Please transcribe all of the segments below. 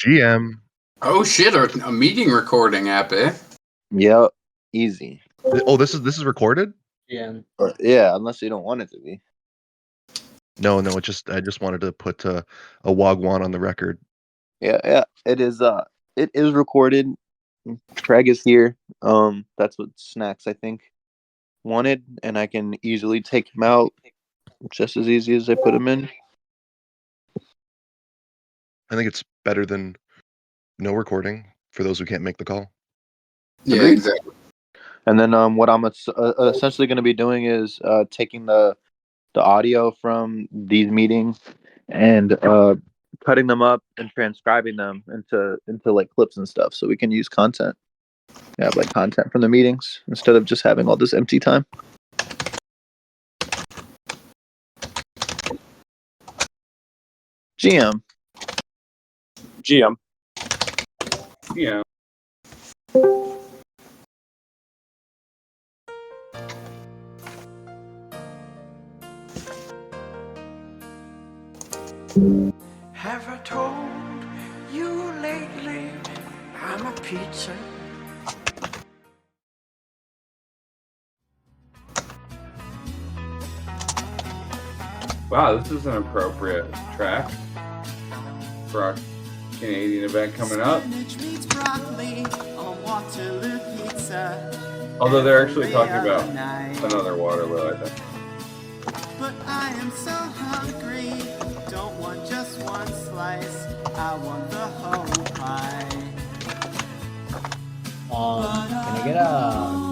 GM. Oh shit! A meeting recording app, eh? Yep, easy. Oh, this is recorded? Yeah. Yeah, unless you don't want it to be. No. I just wanted to put a wagwan on the record. Yeah. It is recorded. Craig is here. That's what Snacks, I think, wanted, and I can easily take him out just as easy as I put him in. I think it's better than no recording for those who can't make the call. Yeah, Agreed. exactly. And then what I'm essentially going to be doing is taking the audio from these meetings and cutting them up and transcribing them into like clips and stuff, so we can use content. Yeah, like content from the meetings instead of just having all this empty time. GM. GM. Yeah. Have I told you lately I'm a pizza? Wow, this is an appropriate track for our Canadian event coming up. Although they're actually talking about another Waterloo, I think. But I am so hungry, don't want just one slice, I want the whole pie. Can I get a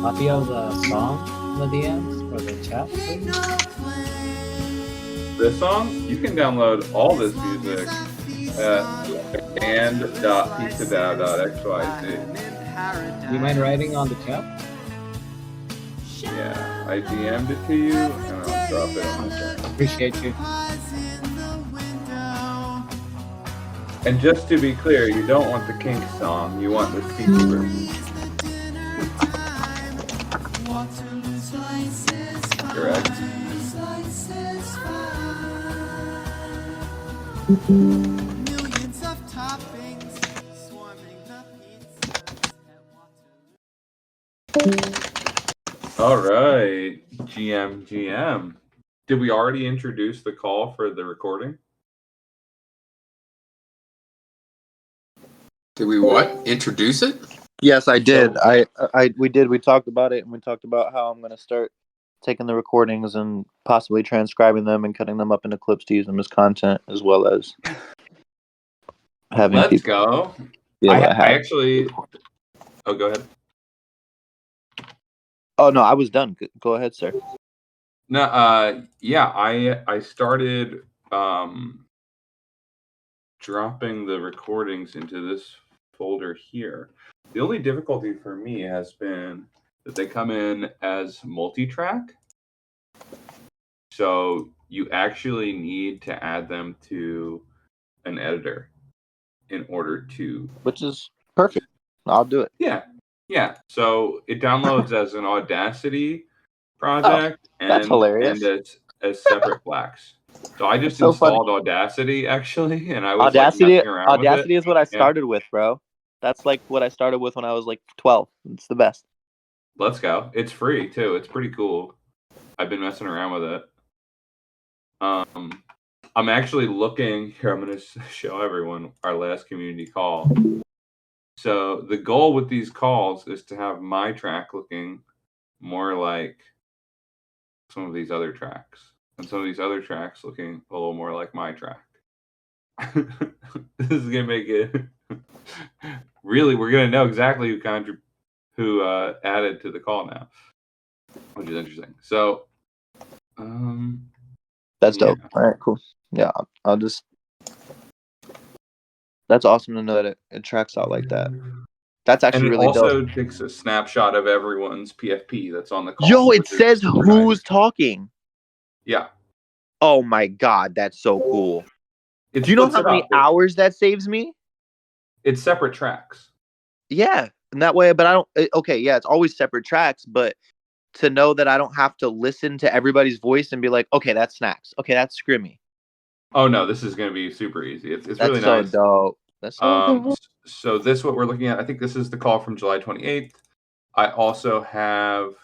copy of the song, the DMs, for the chat, please? This song, you can download all this music at band.pizzadao.xyz. Do you mind writing on the chat? Yeah, I DM'd it to you, and I'll drop it on the chat. Appreciate you. And just to be clear, you don't want the Kink song, you want the Stevie version. Correct. Millions of toppings swarming the pizzas. All right, GM. Did we already introduce the call for the recording? Did we what? Introduce it? Yes, I did. We did. We talked about it, and we talked about how I'm going to start taking the recordings and possibly transcribing them and cutting them up into clips to use them as content, as well as having Let's people. go. Yeah, I actually. Oh, go ahead. Oh no, I was done. Go ahead, sir. No, yeah, I started dropping the recordings into this folder here. The only difficulty for me has been that they come in as multi-track. So you actually need to add them to an editor in order to... Which is perfect. I'll do it. Yeah. So it downloads as an Audacity project that's hilarious. and as separate FLACs. So I just so installed funny. Audacity actually, and I was Audacity. messing around Audacity with it. is what I started with, bro. That's like what I started with when I was like 12. It's the best. Let's go. It's free too. It's pretty cool. I've been messing around with it. I'm actually looking here. I'm going to show everyone our last community call. So the goal with these calls is to have my track looking more like some of these other tracks, and some of these other tracks looking a little more like my track. This is gonna make it really. We're gonna know exactly who added to the call now, which is interesting. So, That's dope. All right, cool. Yeah, I'll just. That's awesome to know that it tracks out like that. That's actually really dope. And it also takes a snapshot of everyone's PFP that's on the call. Yo, it says who's talking. Yeah. Oh my god, that's so cool. Do you know how many hours that saves me? It's separate tracks. Yeah, and that way, but I don't. Okay, yeah, it's always separate tracks, but to know that I don't have to listen to everybody's voice and be like, okay, that's Snacks. Okay, that's Scrimmy. Oh no, this is gonna be super easy. It's that's really so nice. Dope. That's so So this what we're looking at. I think this is the call from July 28th. I also have.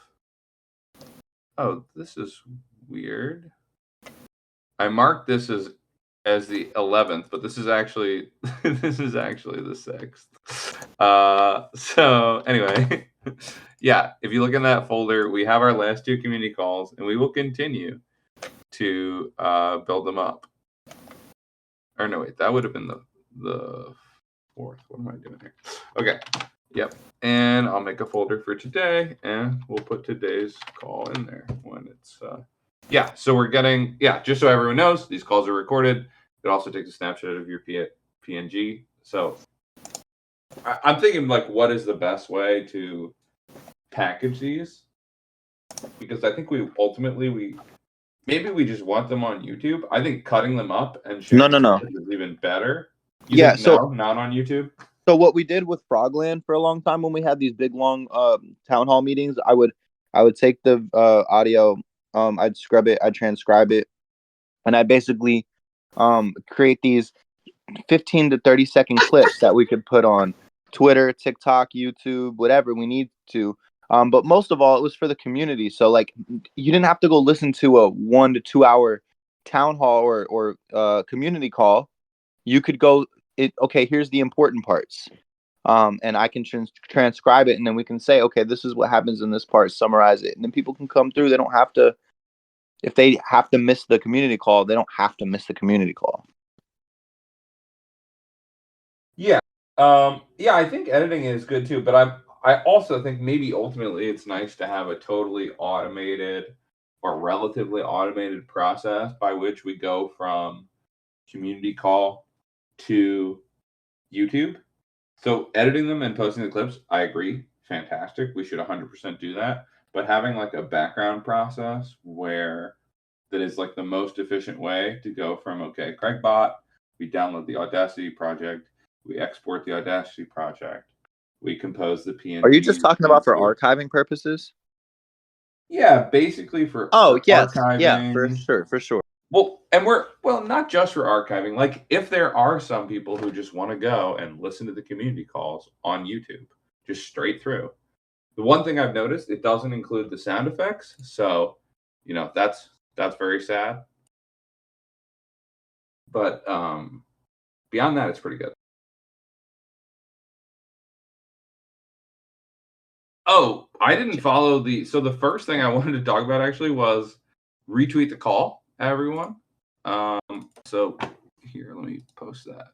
Oh, this is weird. I marked this as the 11th, but this is actually the 6th. So anyway, yeah, if you look in that folder, we have our last 2 community calls, and we will continue to build them up. Or no, wait, that would have been the 4th. What am I doing here? Okay, yep. And I'll make a folder for today, and we'll put today's call in there when it's. Yeah, so we're getting, just so everyone knows, these calls are recorded. It also takes a snapshot of your PNG. So I'm thinking, like, what is the best way to package these? Because I think maybe we just want them on YouTube. I think cutting them up and sharing No. is even better. Yeah, think no, not on YouTube? So what we did with Frogland for a long time when we had these big long town hall meetings, I would take the audio, I'd scrub it, I'd transcribe it, and I basically create these 15 to 30-second clips that we could put on Twitter, TikTok, YouTube, whatever we need to. But most of all, it was for the community. So like, you didn't have to go listen to a 1 to 2 hour town hall or community call. You could go. Okay, here's the important parts. And I can transcribe it, and then we can say, okay, this is what happens in this part, summarize it, and then people can come through. They don't have to, if they have to miss the community call, they don't have to miss the community call. Yeah. I think editing is good too, but I also think maybe ultimately it's nice to have a totally automated or relatively automated process by which we go from community call to YouTube. So editing them and posting the clips, I agree, fantastic. We should 100% do that. But having like a background process where that is like the most efficient way to go from, okay, CraigBot, we download the Audacity project, we export the Audacity project, we compose the PNG. Are you just talking about for archiving purposes? Yeah, basically for yes, archiving. Yeah, for sure. Well, and we're not just for archiving. Like, if there are some people who just want to go and listen to the community calls on YouTube, just straight through. The one thing I've noticed, it doesn't include the sound effects, so that's very sad. But beyond that, it's pretty good. Oh, I didn't follow so the first thing I wanted to talk about actually was retweet the call, everyone. So here, let me post that.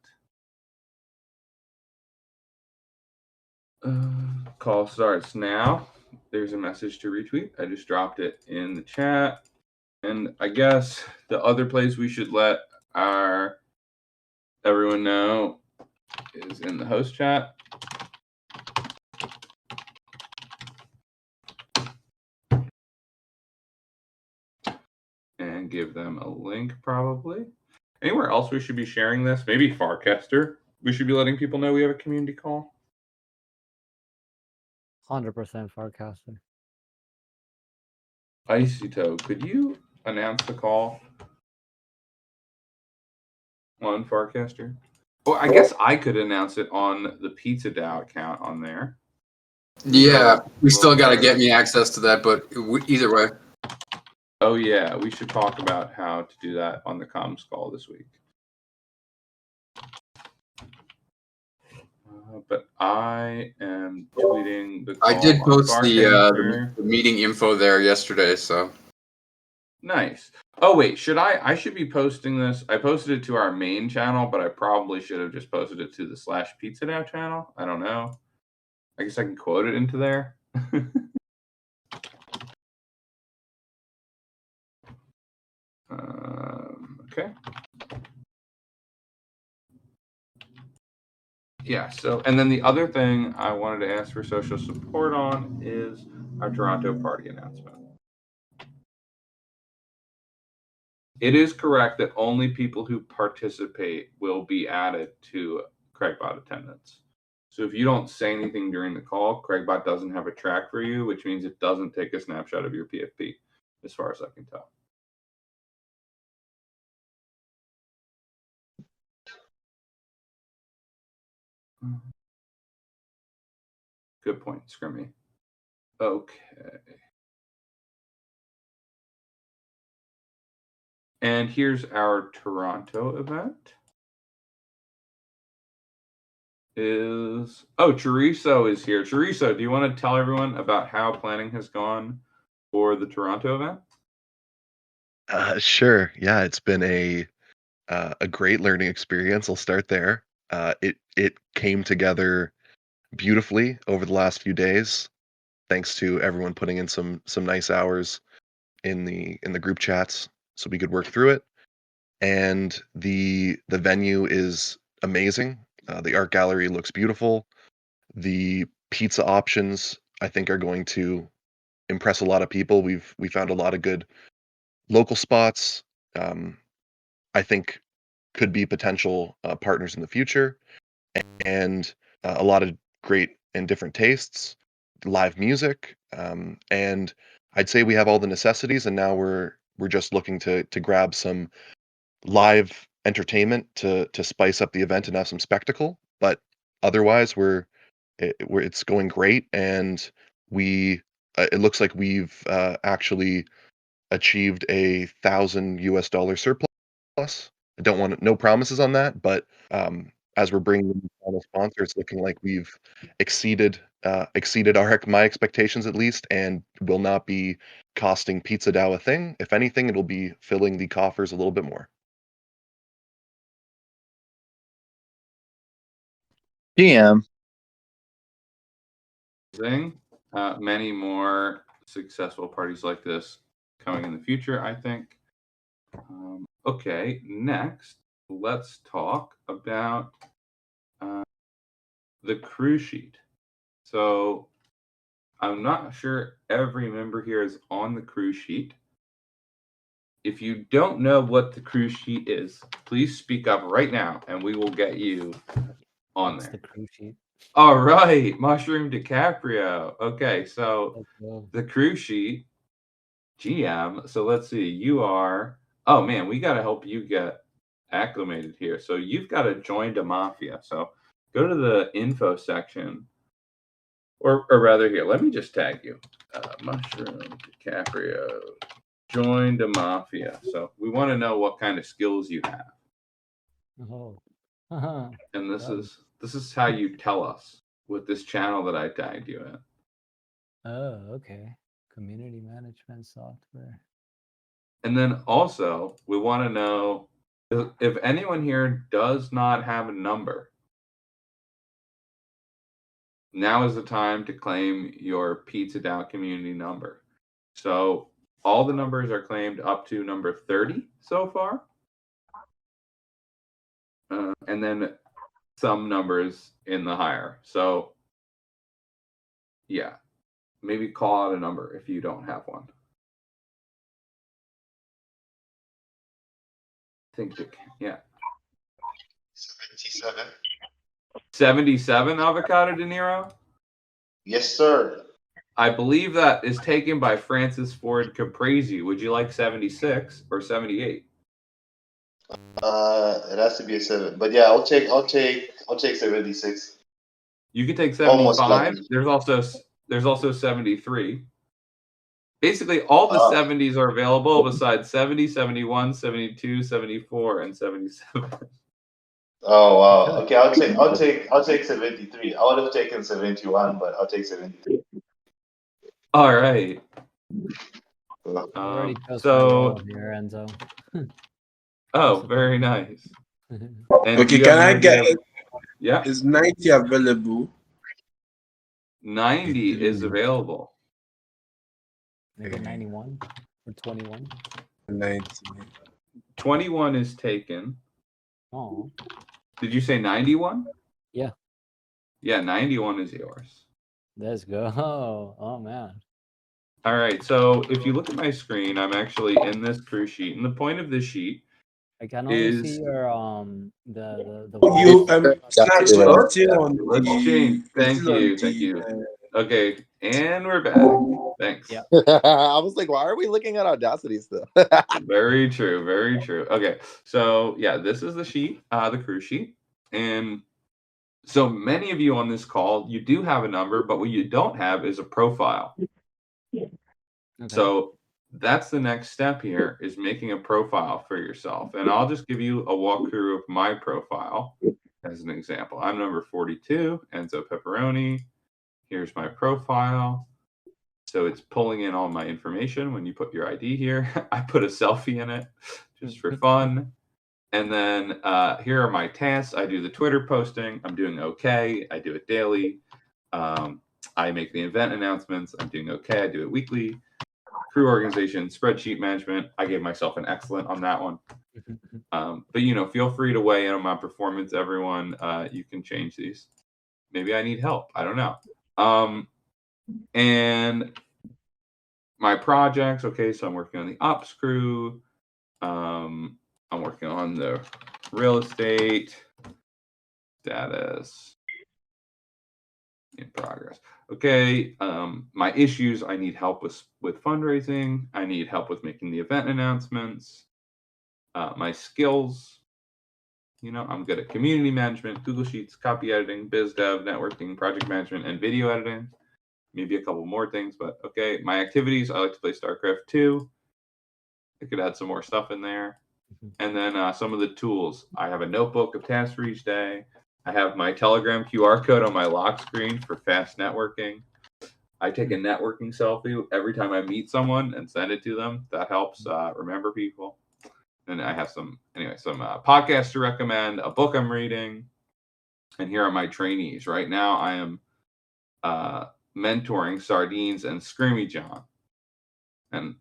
Call starts now. There's a message to retweet. I just dropped it in the chat. And I guess the other place we should let everyone know is in the host chat. And give them a link probably. Anywhere else we should be sharing this? Maybe Farcaster. We should be letting people know we have a community call. 100% Farcaster. Icy Toe, could you announce the call on Farcaster? Well, I guess I could announce it on the PizzaDAO account on there. Yeah, we still got to get me access to that, but either way. Oh, yeah, we should talk about how to do that on the comms call this week. But I am tweeting the call. I did post the meeting info there yesterday, so. Nice. Oh, wait, I should be posting this. I posted it to our main channel, but I probably should have just posted it to the /PizzaDAO channel. I don't know. I guess I can quote it into there. Okay. Yeah, so, and then the other thing I wanted to ask for social support on is our Toronto party announcement. It is correct that only people who participate will be added to CraigBot attendance. So if you don't say anything during the call, CraigBot doesn't have a track for you, which means it doesn't take a snapshot of your PFP, as far as I can tell. Good point, Scrimmy. Okay. And here's our Toronto event. Chorizo is here. Chorizo, do you want to tell everyone about how planning has gone for the Toronto event? Sure. Yeah, it's been a great learning experience. I'll start there. It came together beautifully over the last few days, thanks to everyone putting in some nice hours in the group chats so we could work through it. And the venue is amazing. The art gallery looks beautiful. The pizza options I think are going to impress a lot of people. We found a lot of good local spots. I think could be potential partners in the future, and a lot of great and different tastes, live music, and I'd say we have all the necessities, and now we're just looking to grab some live entertainment to spice up the event and have some spectacle. But otherwise, it's going great, and we it looks like we've actually achieved $1,000 surplus. I don't want no promises on that, but as we're bringing in final sponsors, it's looking like we've exceeded my expectations at least, and will not be costing PizzaDAO a thing. If anything, it'll be filling the coffers a little bit more. GM. Many more successful parties like this coming in the future, I think. Okay, next, let's talk about the crew sheet. So I'm not sure every member here is on the crew sheet. If you don't know what the crew sheet is, please speak up right now and we will get you on What's there. the crew sheet? All right, Mushroom DiCaprio. Okay, so the crew sheet, GM. So let's see, you are, oh man, we got to help you get acclimated here. So you've got to join the Mafia. So go to the info section, or rather here, let me just tag you. Mushroom DiCaprio, join the Mafia. So we want to know what kind of skills you have. Oh. And this is how you tell us with this channel that I tagged you in. Oh, okay. Community management software. And then also, we want to know if anyone here does not have a number. Now is the time to claim your PizzaDAO community number. So all the numbers are claimed up to number 30 so far. And then some numbers in the higher. So yeah, maybe call out a number if you don't have one. Yeah. 77. 77 Avocado De Niro? Yes, sir. I believe that is taken by Francis Ford Caprese. Would you like 76 or 78? It has to be a 7. But yeah, I'll take 76. You could take Almost 75. lucky. There's also 73. Basically, all the 70s are available besides 70, 71, 72, 74, and 77. Oh wow. Okay, I'll take 73. I would have taken 71, but I'll take 73. All right. I already chose so- my role here, Enzo. Oh, very nice. And Okay, you can have I an get idea- it? Yeah, Is 90 available? 90 is available. Maybe 91 or 21. 90. 21 is taken. Oh, Did you say 91? Yeah. Yeah, 91 is yours. let's go. Oh man. All right, so if you look at my screen, I'm actually in this crew sheet, and the point of this sheet I can only is see your the You That's Snatch it. is still on let's the. change. is Thank still on you, the, thank you. Okay, and we're back. Thanks. Yeah. I was like, why are we looking at Audacity still? Very true, very true. Okay, so yeah, this is the sheet, the crew sheet, and So many of you on this call, you do have a number, but what you don't have is a profile. Okay. So that's the next step here, is making a profile for yourself. And I'll just give you a walkthrough of my profile as an example. I'm number 42, Enzo Pepperoni. Here's my profile. So it's pulling in all my information when you put your ID here. I put a selfie in it just for fun. And then here are my tasks. I do the Twitter posting. I'm doing okay. I do it daily. I make the event announcements. I'm doing okay. I do it weekly. Crew organization, spreadsheet management. I gave myself an excellent on that one. But, you know, feel free to weigh in on my performance, everyone. You can change these. Maybe I need help. I don't know. And my projects. Okay, so I'm working on the ops crew. I'm working on the real estate status in progress. Okay, my issues, I need help with fundraising. I need help with making the event announcements. My skills, you know, I'm good at community management, Google Sheets, copy editing, biz dev, networking, project management, and video editing. Maybe a couple more things, but okay. My activities, I like to play StarCraft 2. I could add some more stuff in there. And then some of the tools. I have a notebook of tasks for each day. I have my Telegram QR code on my lock screen for fast networking. I take a networking selfie every time I meet someone and send it to them. That helps remember people. And I have some podcasts to recommend, a book I'm reading. And here are my trainees. Right now I am mentoring Sardines and Screamy John. And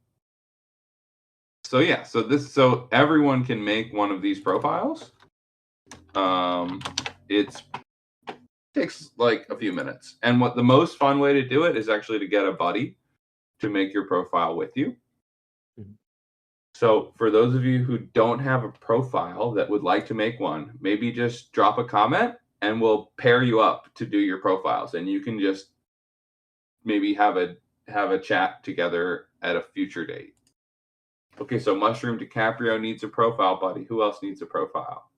so yeah, so everyone can make one of these profiles. It takes like a few minutes. And what the most fun way to do it is actually to get a buddy to make your profile with you. So for those of you who don't have a profile that would like to make one, maybe just drop a comment and we'll pair you up to do your profiles, and you can just maybe have a chat together at a future date. Okay, so Mushroom DiCaprio needs a profile buddy. Who else needs a profile?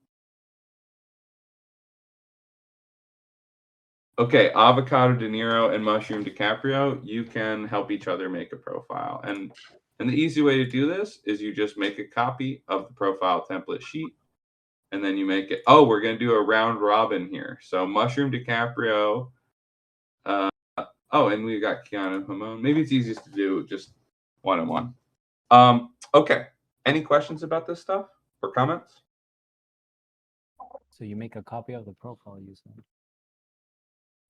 Okay, Avocado De Niro and Mushroom DiCaprio, you can help each other make a profile. And the easy way to do this is you just make a copy of the profile template sheet, and then you make it. Oh, we're going to do a round robin here. So Mushroom DiCaprio. And we got Keanu Hamon. Maybe it's easiest to do just one-on-one. Okay. Any questions about this stuff or comments? So you make a copy of the profile you send.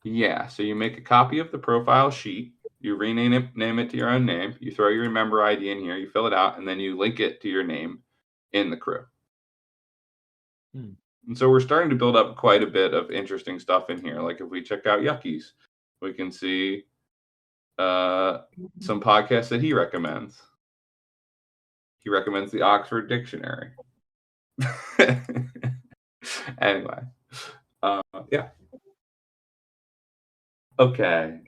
Yeah, so you make a copy of the profile sheet, you rename it to your own name, you throw your member ID in here, you fill it out, and then you link it to your name in the crew. And so we're starting to build up quite a bit of interesting stuff in here. Like if we check out Yucky's, we can see some podcasts that he recommends. He recommends the Oxford Dictionary. Anyway, yeah. Okay.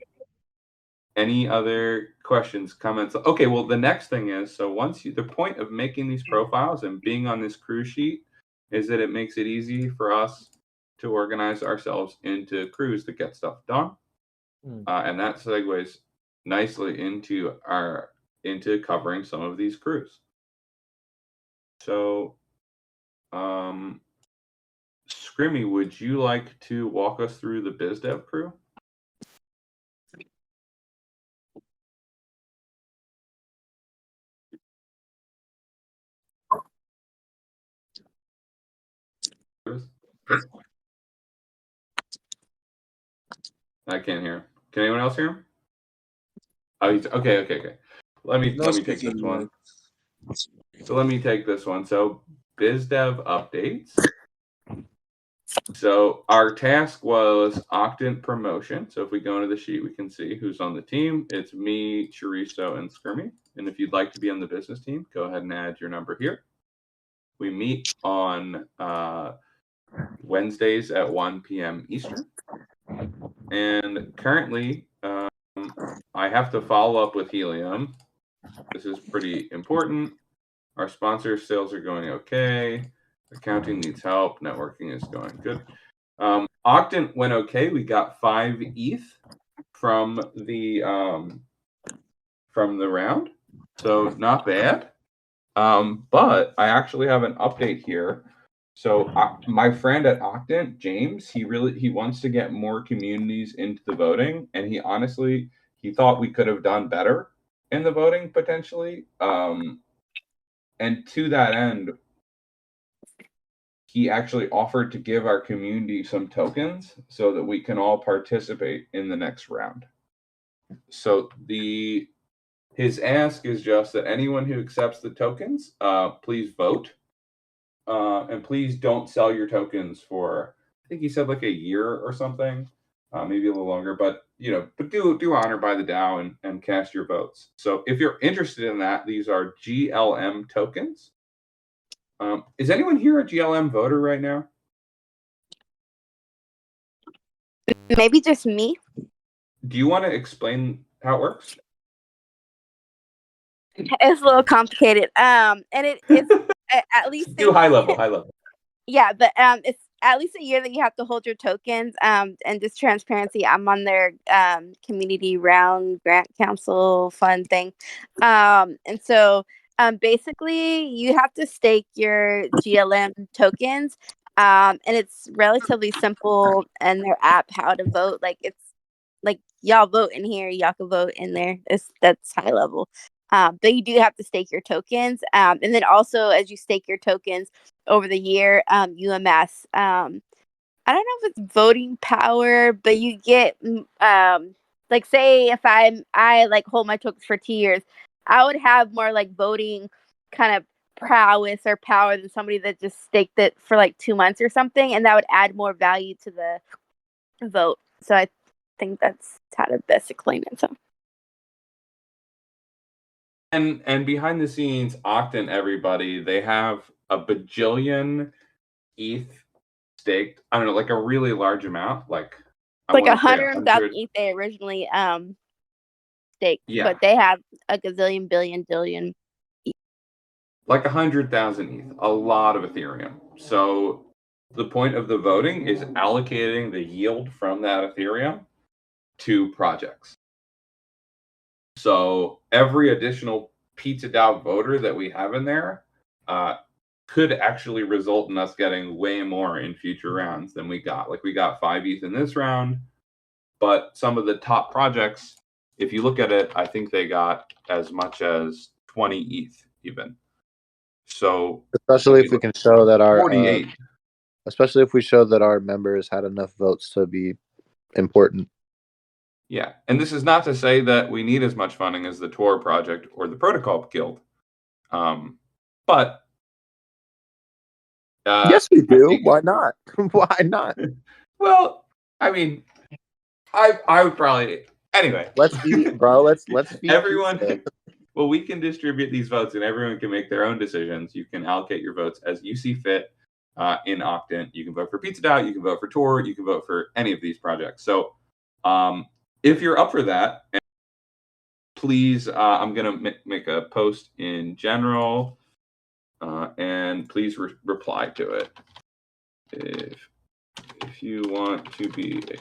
Any other questions, comments? Okay, well, the next thing is, so the point of making these profiles and being on this crew sheet is that it makes it easy for us to organize ourselves into crews that get stuff done. And that segues nicely into covering some of these crews. So, Scrimmy, would you like to walk us through the biz dev crew? I can't hear him. Can anyone else hear him? Oh, he's okay. Let me take this one. So let me take this one. So biz dev updates. So our task was Octant promotion. So if we go into the sheet, we can see who's on the team. It's me, Chorizo, and Scrimmy. And if you'd like to be on the business team, go ahead and add your number here. We meet on Wednesdays at 1 p.m. Eastern. And currently, I have to follow up with Helium. This is pretty important. Our sponsor sales are going okay. Accounting needs help. Networking is going good. Octant went okay. We got 5 ETH from the round, so not bad. But I actually have an update here. So my friend at Octant, James, he wants to get more communities into the voting, and he thought we could have done better in the voting potentially. And to that end, he actually offered to give our community some tokens so that we can all participate in the next round. So his ask is just that anyone who accepts the tokens, please vote. And please don't sell your tokens for, I think he said like a year or something, maybe a little longer, but do honor by the DAO and cast your votes. So if you're interested in that, these are GLM tokens. Is anyone here a GLM voter right now? Maybe just me. Do you want to explain how it works? It's a little complicated. And it's at least Do high level. Yeah, but it's at least a year that you have to hold your tokens. And just transparency, I'm on their community round grant council fund thing. And so basically you have to stake your GLM tokens. And it's relatively simple in their app how to vote. Like it's like y'all vote in here, y'all can vote in there. That's high level. But you do have to stake your tokens. And then also as you stake your tokens over the year, you amass I don't know if it's voting power, but you get like say if I like hold my tokens for 2 years, I would have more like voting kind of prowess or power than somebody that just staked it for like 2 months or something, and that would add more value to the vote. So I think that's how to best explain it. So. And behind the scenes, Octant, everybody, they have a bajillion ETH staked. I don't know, like a really large amount. Like I like 100,000 ETH they originally staked, but they have a gazillion billion dillion. Like 100,000 ETH, a lot of Ethereum. So the point of the voting is allocating the yield from that Ethereum to projects. So every additional PizzaDAO voter that we have in there could actually result in us getting way more in future rounds than we got. Like we got 5 ETH in this round, but some of the top projects, if you look at it, I think they got as much as 20 ETH even. So especially if we can show that our 48. Especially if we show that our members had enough votes to be important. Yeah, and this is not to say that we need as much funding as the Tor project or the Protocol Guild, but yes, we do. Why not? Why not? Well, I mean, I would probably anyway. Let's eat, bro. Let's feed everyone. pizza. Well, we can distribute these votes, and everyone can make their own decisions. You can allocate your votes as you see fit in Octant. You can vote for PizzaDAO, you can vote for Tor, you can vote for any of these projects. So, if you're up for that, please, I'm gonna make a post in general, and please reply to it if you want to be a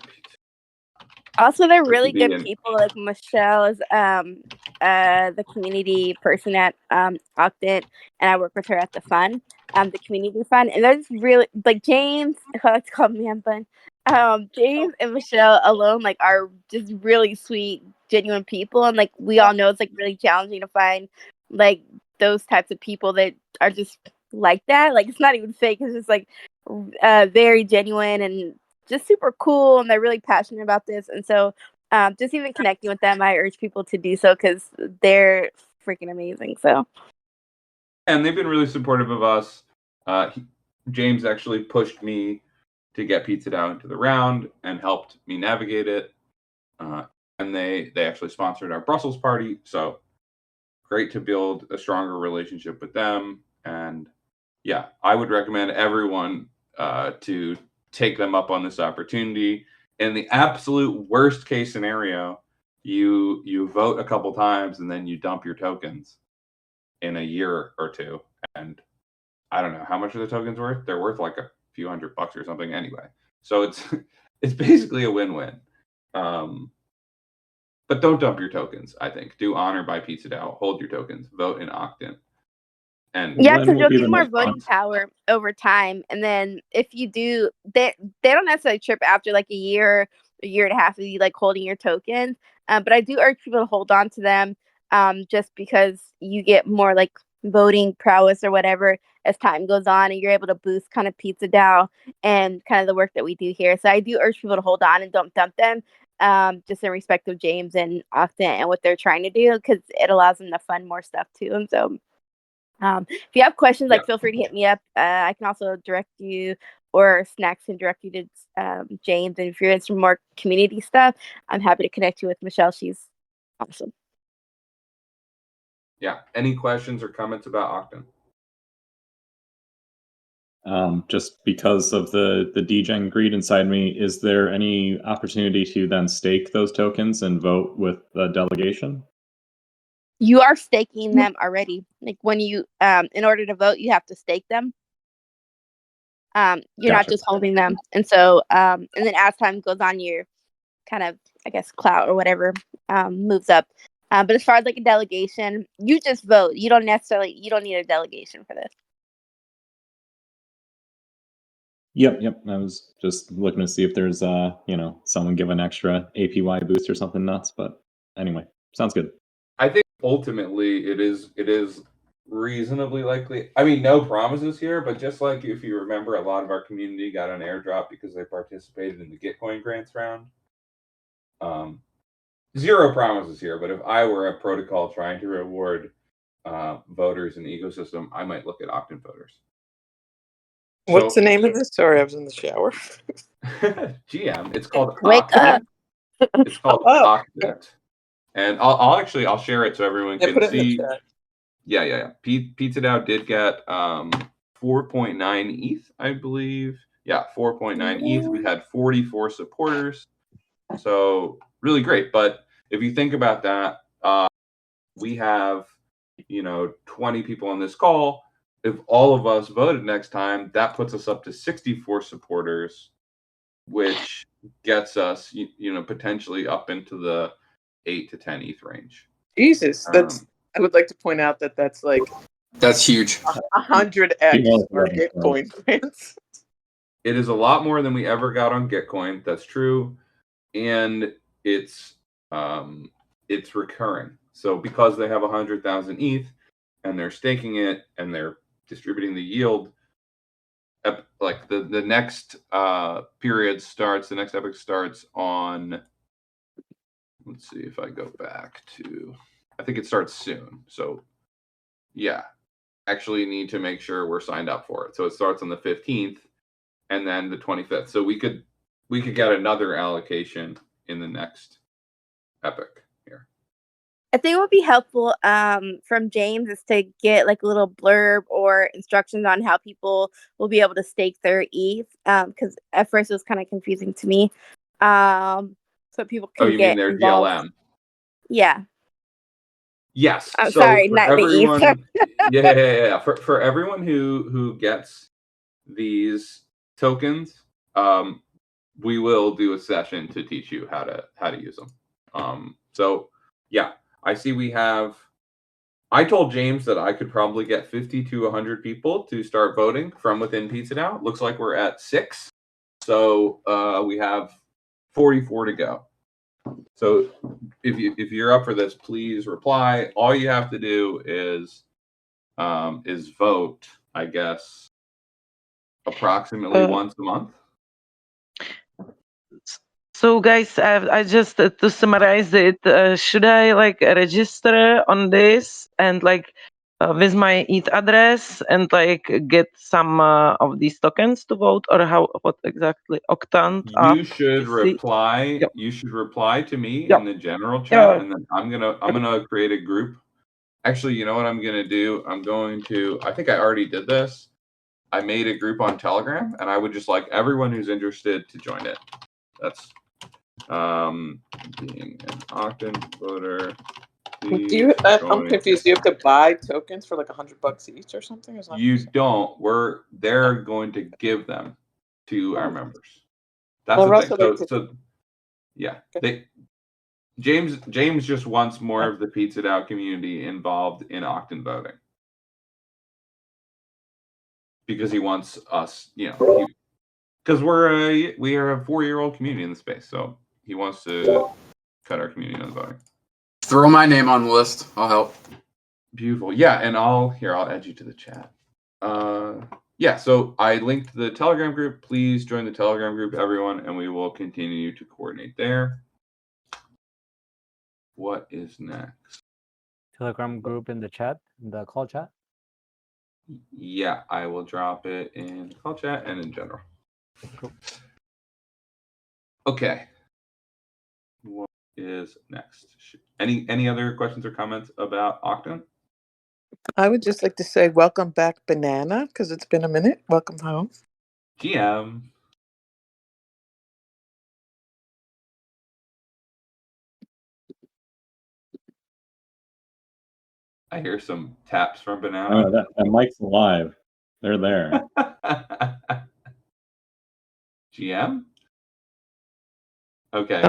Also, they're really good people. Like Michelle is the community person at Octant, and I work with her at the fund, the community fund. And they're just really like James. I like to call me Bun. James and Michelle alone like are just really sweet, genuine people, and like we all know it's like really challenging to find like those types of people that are just like that. Like it's not even fake. It's just like very genuine and just super cool, and they're really passionate about this. And so just even connecting with them, I urge people to do so because they're freaking amazing. So, and they've been really supportive of us. James actually pushed me to get PizzaDAO into the round and helped me navigate it. And they actually sponsored our Brussels party. So great to build a stronger relationship with them. And yeah, I would recommend everyone to take them up on this opportunity. In the absolute worst case scenario, you vote a couple times and then you dump your tokens in a year or two. And I don't know how much are the tokens worth. They're worth like a few $100 or something anyway. So it's basically a win-win. But don't dump your tokens, I think. Do honor by PizzaDAO. Hold your tokens. Vote in Octant. And Yeah, When because will you'll be get the more next voting one? power over time. And then if you do, they don't necessarily trip after like a year and a half of you like holding your tokens. But I do urge people to hold on to them just because you get more like voting prowess or whatever as time goes on, and you're able to boost kind of PizzaDAO and kind of the work that we do here. So I do urge people to hold on and don't dump them. Just in respect of James and Octant and what they're trying to do, because it allows them to fund more stuff too. And so if you have questions, like feel free to hit me up. I can also direct you, or Snacks can direct you to James. And if you're into more community stuff, I'm happy to connect you with Michelle. She's awesome. Yeah. Any questions or comments about Octant? Just because of the degen greed inside me, is there any opportunity to then stake those tokens and vote with the delegation? You are staking them already. Like when you, in order to vote, you have to stake them. You're not Gotcha. just holding them. And so, and then as time goes on, your kind of, I guess, clout or whatever moves up. But as far as like a delegation, you just vote. You don't need a delegation for this. Yep. I was just looking to see if there's someone give an extra APY boost or something nuts, but anyway, sounds good. I think ultimately it is reasonably likely. I mean, no promises here, but just like if you remember, a lot of our community got an airdrop because they participated in the Gitcoin grants round. Zero promises here, but if I were a protocol trying to reward voters in the ecosystem, I might look at Octant voters. What's the name of this? Sorry, I was in the shower. GM. It's called Wake Octant. up. It's called Octant. And I'll share it so everyone can put it see. in the chat. Yeah. PizzaDAO did get 4.9 ETH, I believe. Yeah, 4.9 ETH. We had 44 supporters. So really great. But if you think about that, we have 20 people on this call. If all of us voted next time, that puts us up to 64 supporters, which gets us potentially up into the 8 to 10 ETH range. Jesus, I would like to point out that's like That's huge. 100x our Gitcoin grants. It is a lot more than we ever got on Gitcoin. That's true, and it's recurring. So because they have 100,000 ETH and they're staking it and they're distributing the yield, like the next period starts. The next epoch starts on. Let's see if I go back to. I think it starts soon. So, yeah, actually need to make sure we're signed up for it. So it starts on the 15th, and then the 25th. So we could get another allocation in the next epoch here. I think it would be helpful from James is to get like a little blurb or instructions on how people will be able to stake their ETH. Because at first it was kind of confusing to me. So people can you get mean their involved. GLM? Yeah. Yes. I'm so sorry, for not everyone, the ETH. yeah. For everyone who gets these tokens, we will do a session to teach you how to use them. So yeah, I see we have. I told James that I could probably get 50 to 100 people to start voting from within PizzaDAO. Looks like we're at 6, so we have 44 to go. So if you're up for this, please reply. All you have to do is vote, I guess, approximately once a month. So guys, I just to summarize it, should I like register on this and like with my ETH address and like get some of these tokens to vote, or what exactly? Octant. You should reply. Yep. You should reply to me Yep. in the general chat, Yeah. and then I'm gonna create a group. Actually, you know what I'm gonna do? I think I already did this. I made a group on Telegram, and I would just like everyone who's interested to join it. That's being an Octant voter. I'm confused. Do you have to buy tokens for like $100 each or something? You don't. They're going to give them to our members. That's the Russell, thing. So yeah, James just wants more of the PizzaDAO community involved in Octon voting because he wants us, because we are a 4-year-old community in the space, so he wants to cut our community on the voting. Throw my name on the list. I'll help. Beautiful. Yeah, and I'll add you to the chat. Yeah, so I linked the Telegram group. Please join the Telegram group, everyone, and we will continue to coordinate there. What is next? Telegram group in the chat, in the call chat. Yeah, I will drop it in call chat and in general. Cool. Okay. What is next? Any other questions or comments about Octon? I would just like to say welcome back, Banana, because it's been a minute. Welcome home. GM. I hear some taps from Banana. Oh, that mic's alive. They're there. GM? Okay.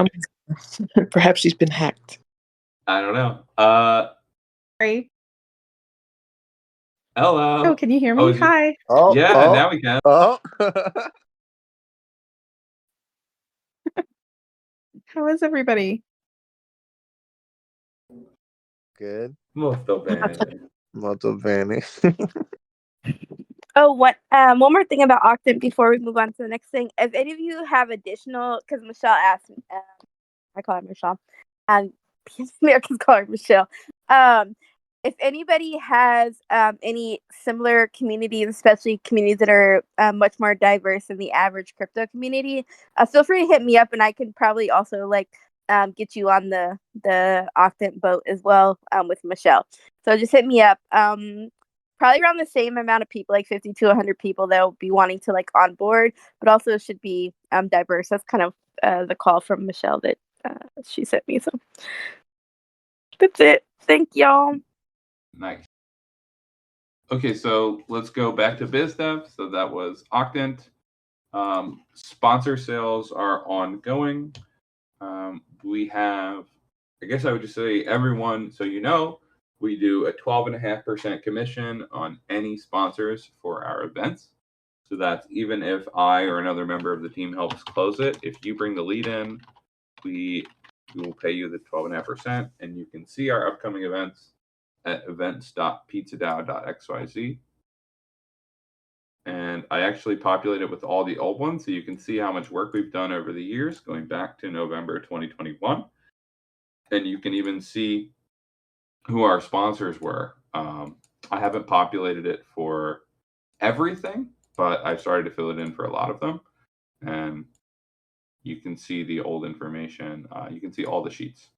Perhaps she's been hacked. I don't know. Sorry. Hello. Oh, can you hear me? Hi. Now we can. How is everybody? Good. Molto bene. Molto bene. Oh, one more thing about Octon before we move on to the next thing. If any of you have additional, because Michelle asked me, I call her Michelle, Americans call her Michelle. If anybody has any similar communities, especially communities that are much more diverse than the average crypto community, feel free to hit me up, and I can probably also get you on the Octant boat as well with Michelle. So just hit me up. Probably around the same amount of people, like 50 to 100 people that will be wanting to onboard, but also should be diverse. That's kind of the call from Michelle that she sent me. So that's it. Thank y'all. Nice. Okay, so let's go back to BizDev. So that was Octant. Sponsor sales are ongoing. We have, I guess I would just say everyone, so we do a 12.5% commission on any sponsors for our events. So that's even if I or another member of the team helps close it. If you bring the lead in, we will pay you the 12.5%, and you can see our upcoming events at events.pizzadao.xyz. And I actually populated with all the old ones, so you can see how much work we've done over the years, going back to November 2021. And you can even see who our sponsors were. I haven't populated it for everything, but I've started to fill it in for a lot of them. And you can see the old information. You can see all the sheets.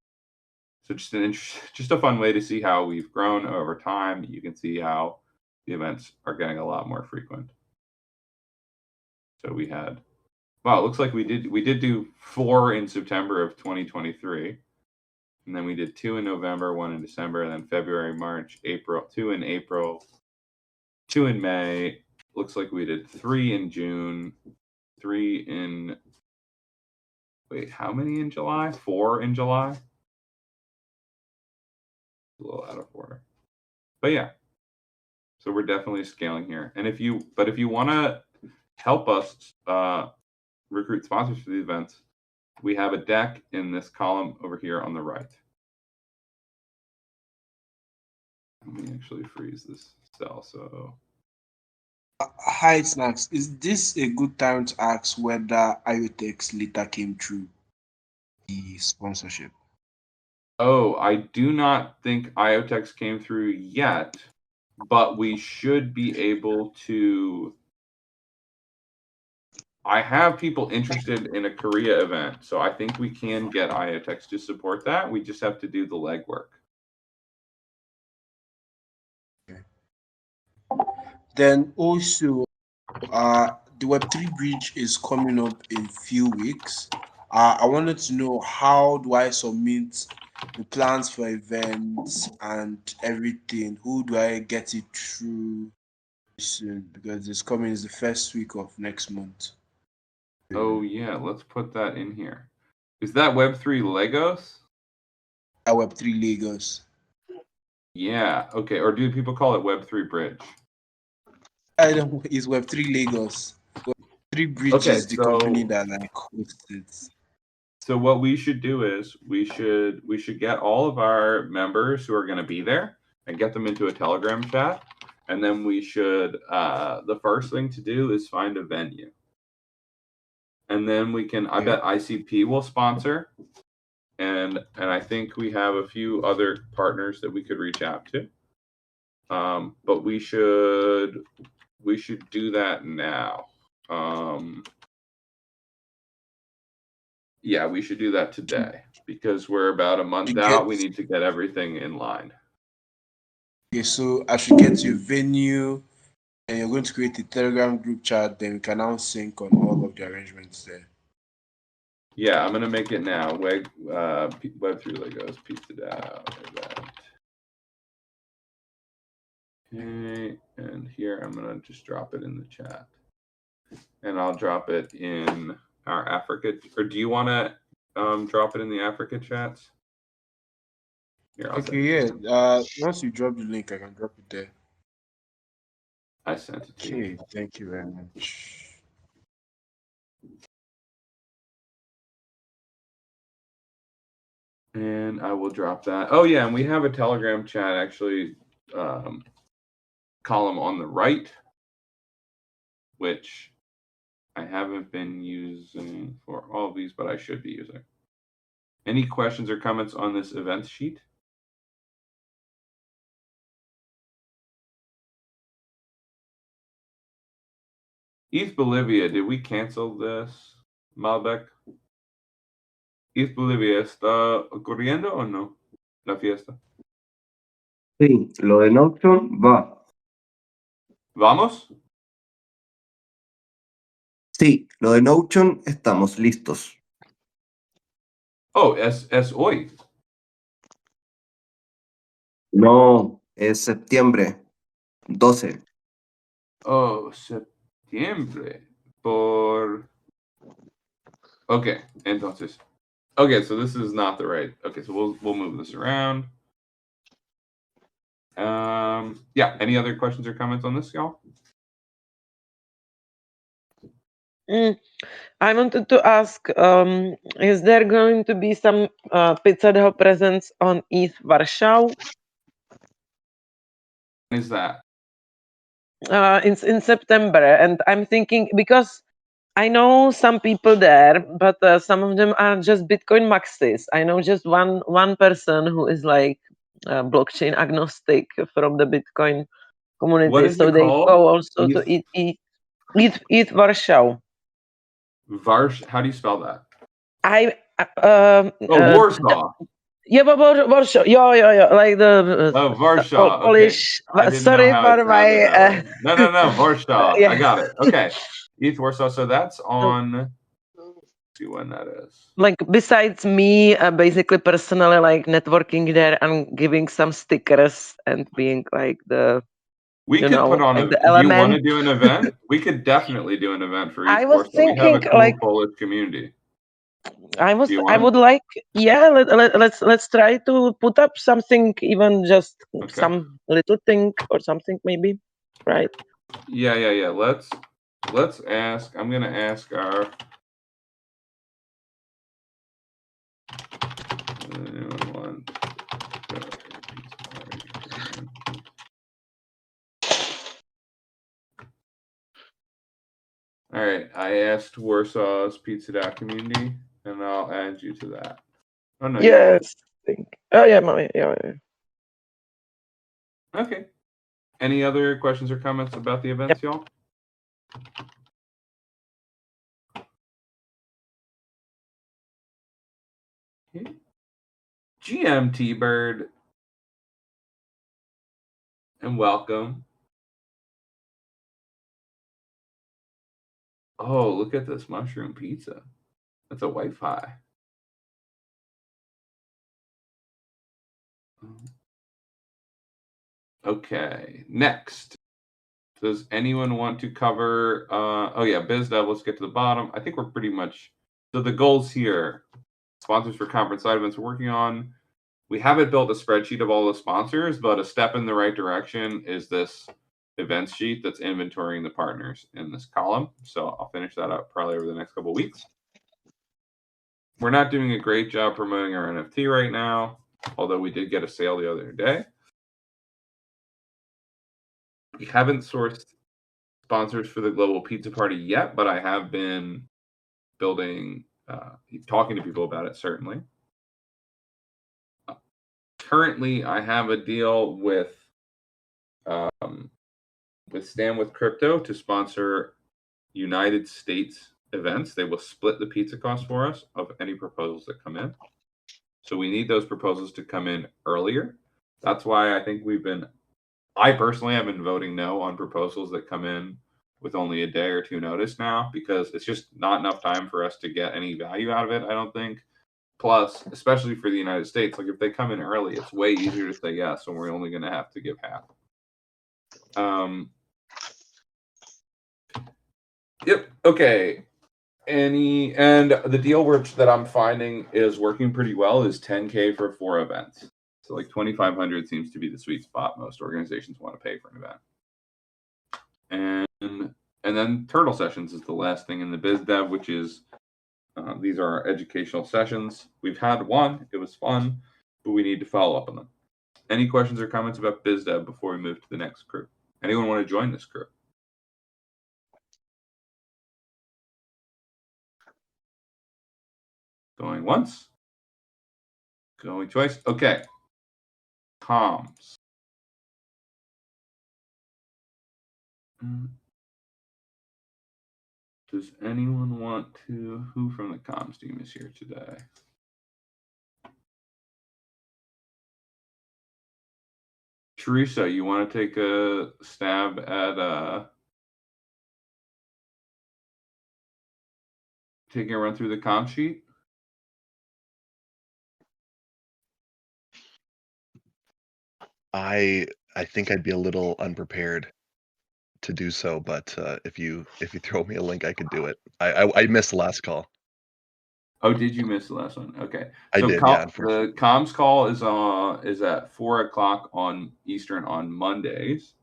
So just a fun way to see how we've grown over time. You can see how the events are getting a lot more frequent. So we had, wow, it looks like we did do 4 in September of 2023. And then we did 2 in November, 1 in December, and then February, March, April, 2 in April, 2 in May. Looks like we did 3 in June, 3 in, wait, how many in July? 4 in July? A little out of order. But yeah. So we're definitely scaling here. And if you want to help us recruit sponsors for the events, we have a deck in this column over here on the right. Let me actually freeze this cell. So, hi, Snacks. Is this a good time to ask whether IoTex later came through the sponsorship? Oh, I do not think IoTex came through yet, but we should be able to. I have people interested in a Korea event, so I think we can get IoTex to support that. We just have to do the legwork. Then also, the Web3 Bridge is coming up in few weeks. I wanted to know, how do I submit the plans for events and everything? Who do I get it through soon? Because it's coming is the first week of next month. Oh yeah, let's put that in here. Is that Web3 Legos? Web3 Lagos. Yeah. Okay. Or do people call it Web3 Bridge? I don't. It's Web3 Lagos. Web3 Bridge Okay, is the company that like hosts it. So what we should do is we should get all of our members who are going to be there and get them into a Telegram chat, and then we should the first thing to do is find a venue, and then we can. I bet ICP will sponsor, and I think we have a few other partners that we could reach out to. But we should do that now. Yeah, we should do that today because we're about a month out. We need to get everything in line. Okay, so I should get your venue, and you're going to create a Telegram group chat. Then we can now sync on all of the arrangements there. Yeah, I'm gonna make it now. Web3 Legos PizzaDAO event. Okay, and here I'm gonna just drop it in the chat, and I'll drop it in our Africa. Or do you want to drop it in the Africa chats? Here, Okay, yeah. Once you drop the link, I can drop it there. I sent it to you. Okay, thank you very much. And I will drop that. Oh yeah, and we have a Telegram chat actually column on the right, which I haven't been using for all of these, but I should be using. Any questions or comments on this event sheet? East Bolivia, did we cancel this, Malbec? East Bolivia, ¿está ocurriendo o no la fiesta? Sí, lo de Notion va. ¿Vamos? Sí, lo de Notion estamos listos. Oh, es hoy. No, es septiembre 12. Oh, septiembre. Okay, entonces. Okay, so this is not the right. Okay, so we'll move this around. Yeah, any other questions or comments on this, y'all? I wanted to ask, is there going to be some PizzaDAO presence on ETH Warsaw? When is that? In September, and I'm thinking because I know some people there, but some of them are just Bitcoin maxis. I know just one person who is like blockchain agnostic from the Bitcoin community. What is so it they called? go also to ETH Warsaw. How do you spell that? Warsaw. Yeah, but Warsaw. Yeah. Like the Warsaw. Polish. Okay. I didn't Sorry know how for it my. sounded that way. No, Warsaw. Yeah. I got it. Okay. ETH Warsaw. So that's on. Let's see when that is. Like besides me, basically personally like networking there and giving some stickers and being like the. We could put on like a. the Do you want to element. do an event? We could definitely do an event for I ETH was Warsaw. We have a thinking cool like. Polish community. I You want would like, yeah. Let's try to put up something, even just some little thing or something, maybe, right? Yeah. Let's ask. I'm gonna ask our. All right, I asked Warsaw's PizzaDAO community, and I'll add you to that. Oh no. Yes. Oh yeah, yeah. Okay. Any other questions or comments about the events, y'all? Okay. GMT Bird, and welcome. Oh, look at this mushroom pizza. That's a Wi-Fi. Okay, next. Does anyone want to cover? Oh yeah, BizDev. Let's get to the bottom. I think we're pretty much. So the goals here: sponsors for conference side events we're working on. We haven't built a spreadsheet of all the sponsors, but a step in the right direction is this events sheet that's inventorying the partners in this column. So I'll finish that up probably over the next couple of weeks. We're not doing a great job promoting our NFT right now, although we did get a sale the other day. We haven't sourced sponsors for the global pizza party yet, but I have been building, talking to people about it, certainly. Currently, I have a deal with Stand With Crypto to sponsor United States events. They will split the pizza cost for us of any proposals that come in. So we need those proposals to come in earlier. That's why I think I personally have been voting no on proposals that come in with only a day or two notice now, because it's just not enough time for us to get any value out of it, I don't think. Plus, especially for the United States, like if they come in early, it's way easier to say yes when we're only going to have to give half. Yep. Okay. And the deal that I'm finding is working pretty well is $10K for 4 events. So like 2,500 seems to be the sweet spot most organizations want to pay for an event. And then Turtle Sessions is the last thing in the biz dev, which is these are our educational sessions. We've had one, it was fun, but we need to follow up on them. Any questions or comments about biz dev before we move to the next crew? Anyone want to join this crew? Going once. Going twice. Okay. Comms. Does anyone want to? Who from the comms team is here today? Teresa, you want to take a stab at taking a run through the comm sheet? I think I'd be a little unprepared to do so, but if you throw me a link, I could do it. I missed the last call. Oh, did you miss the last one? Okay. I So did, yeah. the comms call is at 4:00 on Eastern on Mondays.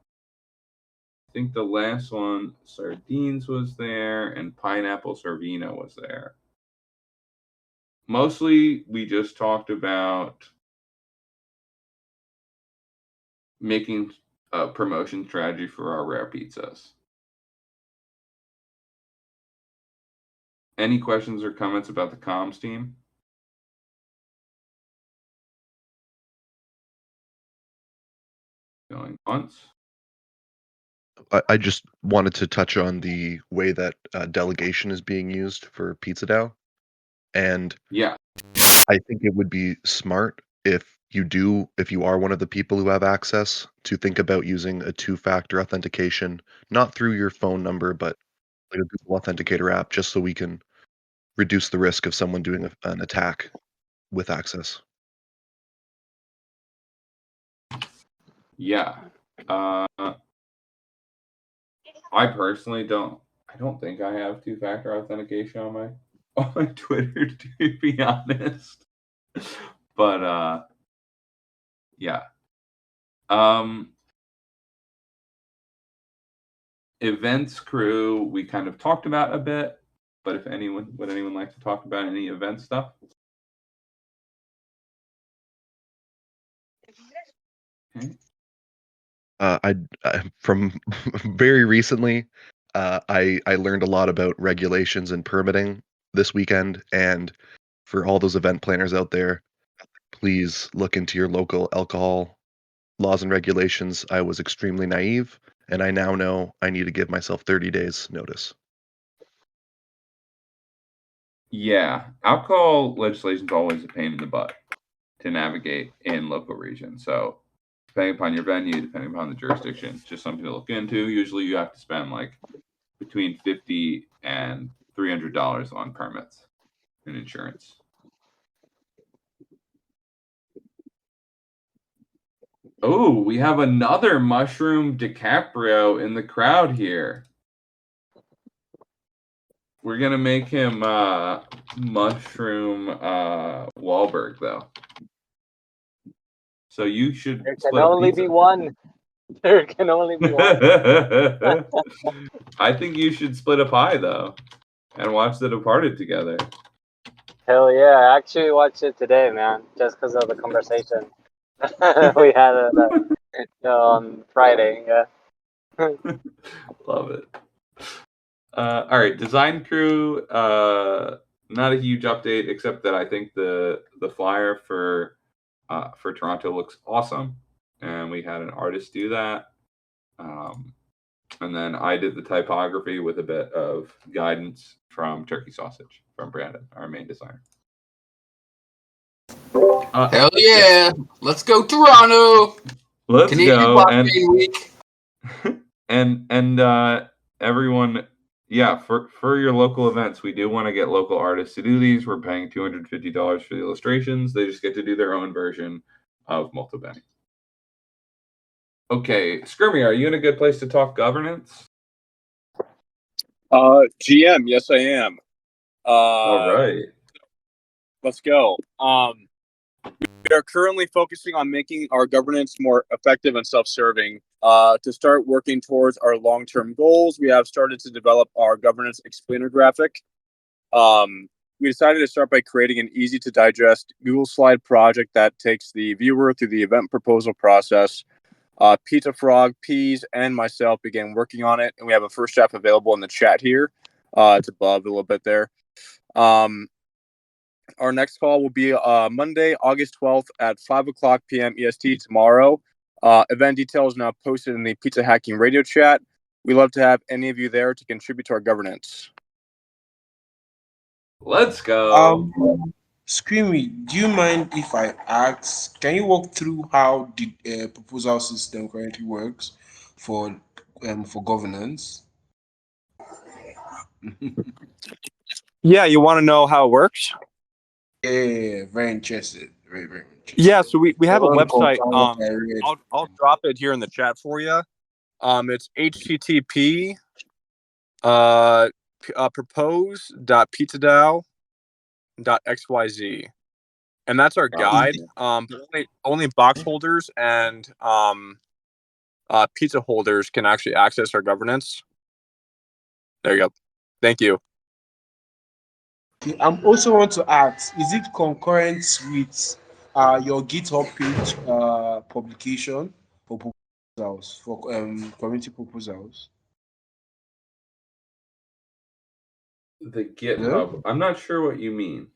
I think the last one, Sardines was there and Pineapple Servino was there. Mostly, we just talked about making a promotion strategy for our rare pizzas. Any questions or comments about the comms team? Going once. I just wanted to touch on the way that delegation is being used for PizzaDAO. And yeah, I think it would be smart if you are one of the people who have access to think about using a 2-factor authentication, not through your phone number, but like a Google Authenticator app, just so we can reduce the risk of someone doing an attack with access. Yeah. I personally don't think I have 2-factor authentication on my Twitter, to be honest. But yeah. Events crew we kind of talked about a bit, but would anyone like to talk about any event stuff? Okay. From very recently, I learned a lot about regulations and permitting this weekend, and for all those event planners out there, please look into your local alcohol laws and regulations. I was extremely naive, and I now know I need to give myself 30 days notice. Yeah, alcohol legislation is always a pain in the butt to navigate in local regions. So depending upon your venue, depending upon the jurisdiction, it's just something to look into. Usually you have to spend like between $50 and $300 on permits and insurance. Oh, we have another Mushroom DiCaprio in the crowd here. We're gonna make him Mushroom Wahlberg though. So you should There can split a only pizza. be one. There can only be one. I think you should split a pie though, and watch The Departed together. Hell yeah! I actually watched it today, man, just because of the conversation we had on Friday. Yeah. Love it. All right, design crew. Not a huge update, except that I think the flyer for Toronto looks awesome, and we had an artist do that. And then I did the typography with a bit of guidance from Turkey Sausage from Brandon, our main designer. Hell yeah! Let's go Toronto! Let's Canadian go Blockchain Week. and everyone, yeah, for your local events, we do want to get local artists to do these. We're paying $250 for the illustrations. They just get to do their own version of Molto Bene. Okay, Skirmy, are you in a good place to talk governance? GM, yes I am. All right. Let's go. We are currently focusing on making our governance more effective and self-serving. To start working towards our long-term goals, we have started to develop our governance explainer graphic. We decided to start by creating an easy-to-digest Google slide project that takes the viewer through the event proposal process. Pizza Frog, Peas, and myself began working on it, and we have a first draft available in the chat here. It's above a little bit there. Our next call will be Monday, August 12th at 5 o'clock p.m. EST tomorrow. Event details now posted in the Pizza Hacking Radio chat. We'd love to have any of you there to contribute to our governance. Let's go. Screamy, do you mind if I ask, can you walk through how the proposal system currently works for governance? Yeah, you want to know how it works? Yeah, very interested. Very, very interested. Yeah, so we have a I want to website. confirm what I read. I'll drop it here in the chat for you. It's http propose.pizzadao.xyz, and that's our guide. But only box holders and pizza holders can actually access our governance. There you go. Thank you. I also want to ask, is it concurrent with your GitHub page publication for proposals, for community proposals? The GitHub. I'm not sure what you mean.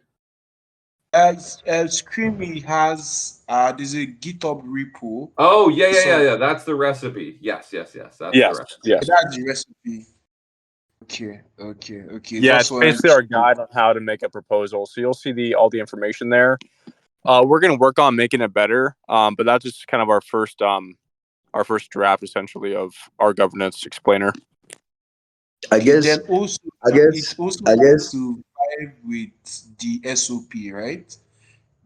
Screamy has there's a GitHub repo. Oh yeah. That's the recipe. Yes. That's the recipe. Yes. That's the recipe. Okay. Yeah, it's basically our guide on how to make a proposal. So you'll see all the information there. We're gonna work on making it better, but that's just kind of our first draft essentially of our governance explainer. I guess to vibe with the SOP, right?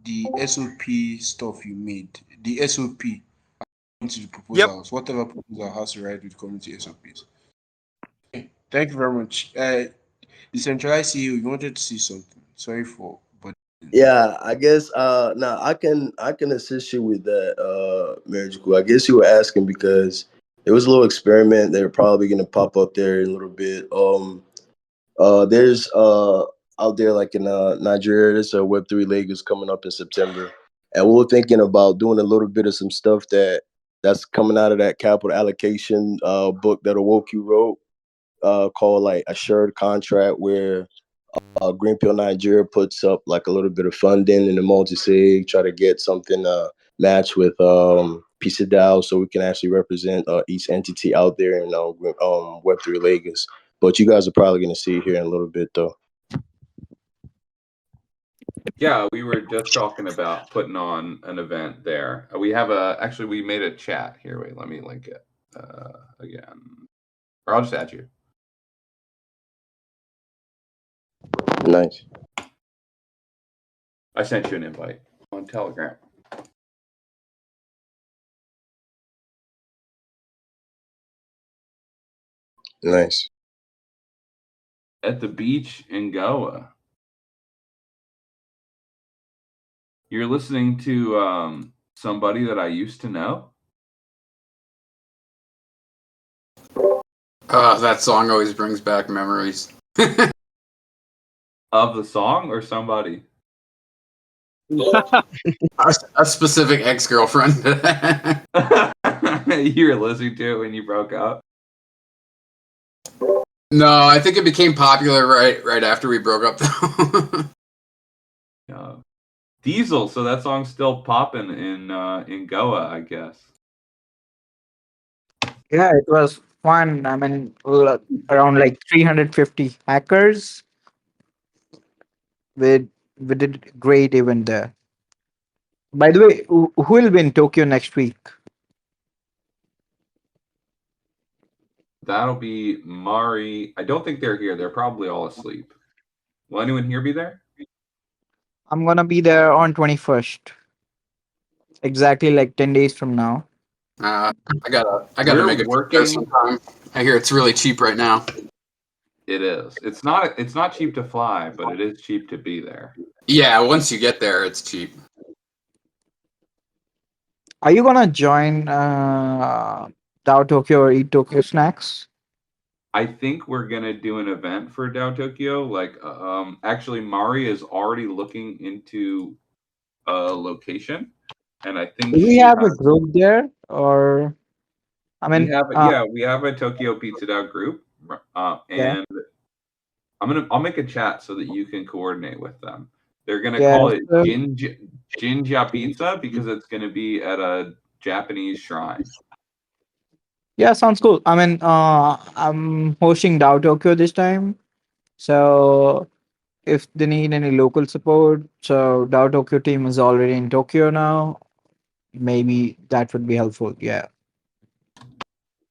The SOP stuff you made, the SOP into the proposals, whatever proposal has to write with community SOPs. Okay, thank you very much. Decentralized CEO, you wanted to see something. Sorry for, but yeah, I guess now I can assist you with that, Magical. I guess you were asking because it was a little experiment. They're probably gonna pop up there in a little bit. There's out there like in Nigeria, there's a Web3 Lagos coming up in September, and we were thinking about doing a little bit of some stuff that's coming out of that capital allocation book that Awoku wrote, called like a shared contract where Greenpill Nigeria puts up like a little bit of funding in the multi-sig, try to get something matched with PizzaDAO so we can actually represent each entity out there in Web3 Lagos. But you guys are probably going to see it here in a little bit, though. Yeah, we were just talking about putting on an event there. We have we made a chat here. Wait, let me link it again. Or I'll just add you. Nice. I sent you an invite on Telegram. Nice. At the beach in Goa. You're listening to somebody that I used to know. That song always brings back memories. Of the song or somebody? A specific ex-girlfriend. You were listening to it when you broke up? No, I think it became popular right after we broke up, though. Yeah. Diesel, so that song's still popping in Goa, I guess. Yeah, it was fun. I mean, around like 350 hackers. We did great even there. By the way, who will be in Tokyo next week? That'll be Mari. I don't think they're here. They're probably all asleep. Will anyone here be there? I'm gonna be there on 21st. Exactly like 10 days from now. I gotta We're make a trip there working. sometime. I hear it's really cheap right now. It is. It's not cheap to fly, but it is cheap to be there. Yeah, once you get there, it's cheap. Are you gonna join DAO Tokyo or Eat Tokyo Snacks? I think we're gonna do an event for DAO Tokyo. Like, actually, Mari is already looking into a location, and I think Do we she have a has. group there, or I We mean, have we have a Tokyo PizzaDAO group, yeah, and I'll make a chat so that you can coordinate with them. They're gonna yeah. call it So, Jinja Pizza because it's gonna be at a Japanese shrine. yeah, sounds cool. I mean, I'm hosting DAO Tokyo this time, so if they need any local support, so DAO Tokyo team is already in Tokyo now. Maybe that would be helpful. Yeah.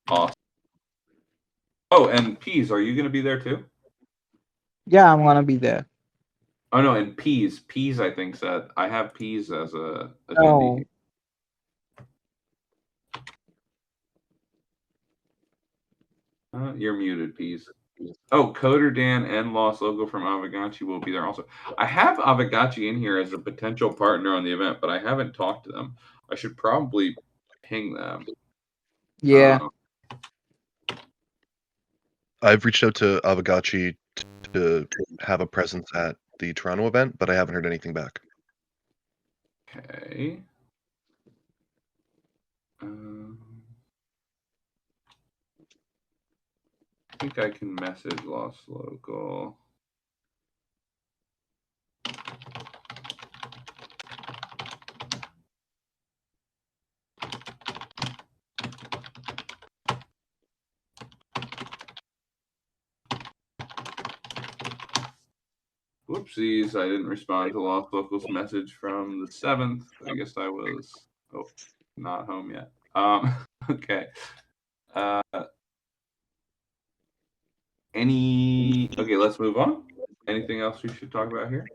Awesome. Oh, and Peas, are you gonna be there too? Yeah, I'm gonna be there. Oh no, and Peas, I think said I have Peas as a attendee. No. You're muted, Peas. Oh, Coder Dan and Lost Logo from Avagachi will be there also. I have Avagachi in here as a potential partner on the event, but I haven't talked to them. I should probably ping them. Yeah. I've reached out to Avagachi to have a presence at the Toronto event, but I haven't heard anything back. Okay. I think I can message Lost Local. Whoopsies, I didn't respond to Lost Local's message from the 7th. I guess I was not home yet. Okay. Okay, let's move on. Anything else we should talk about here?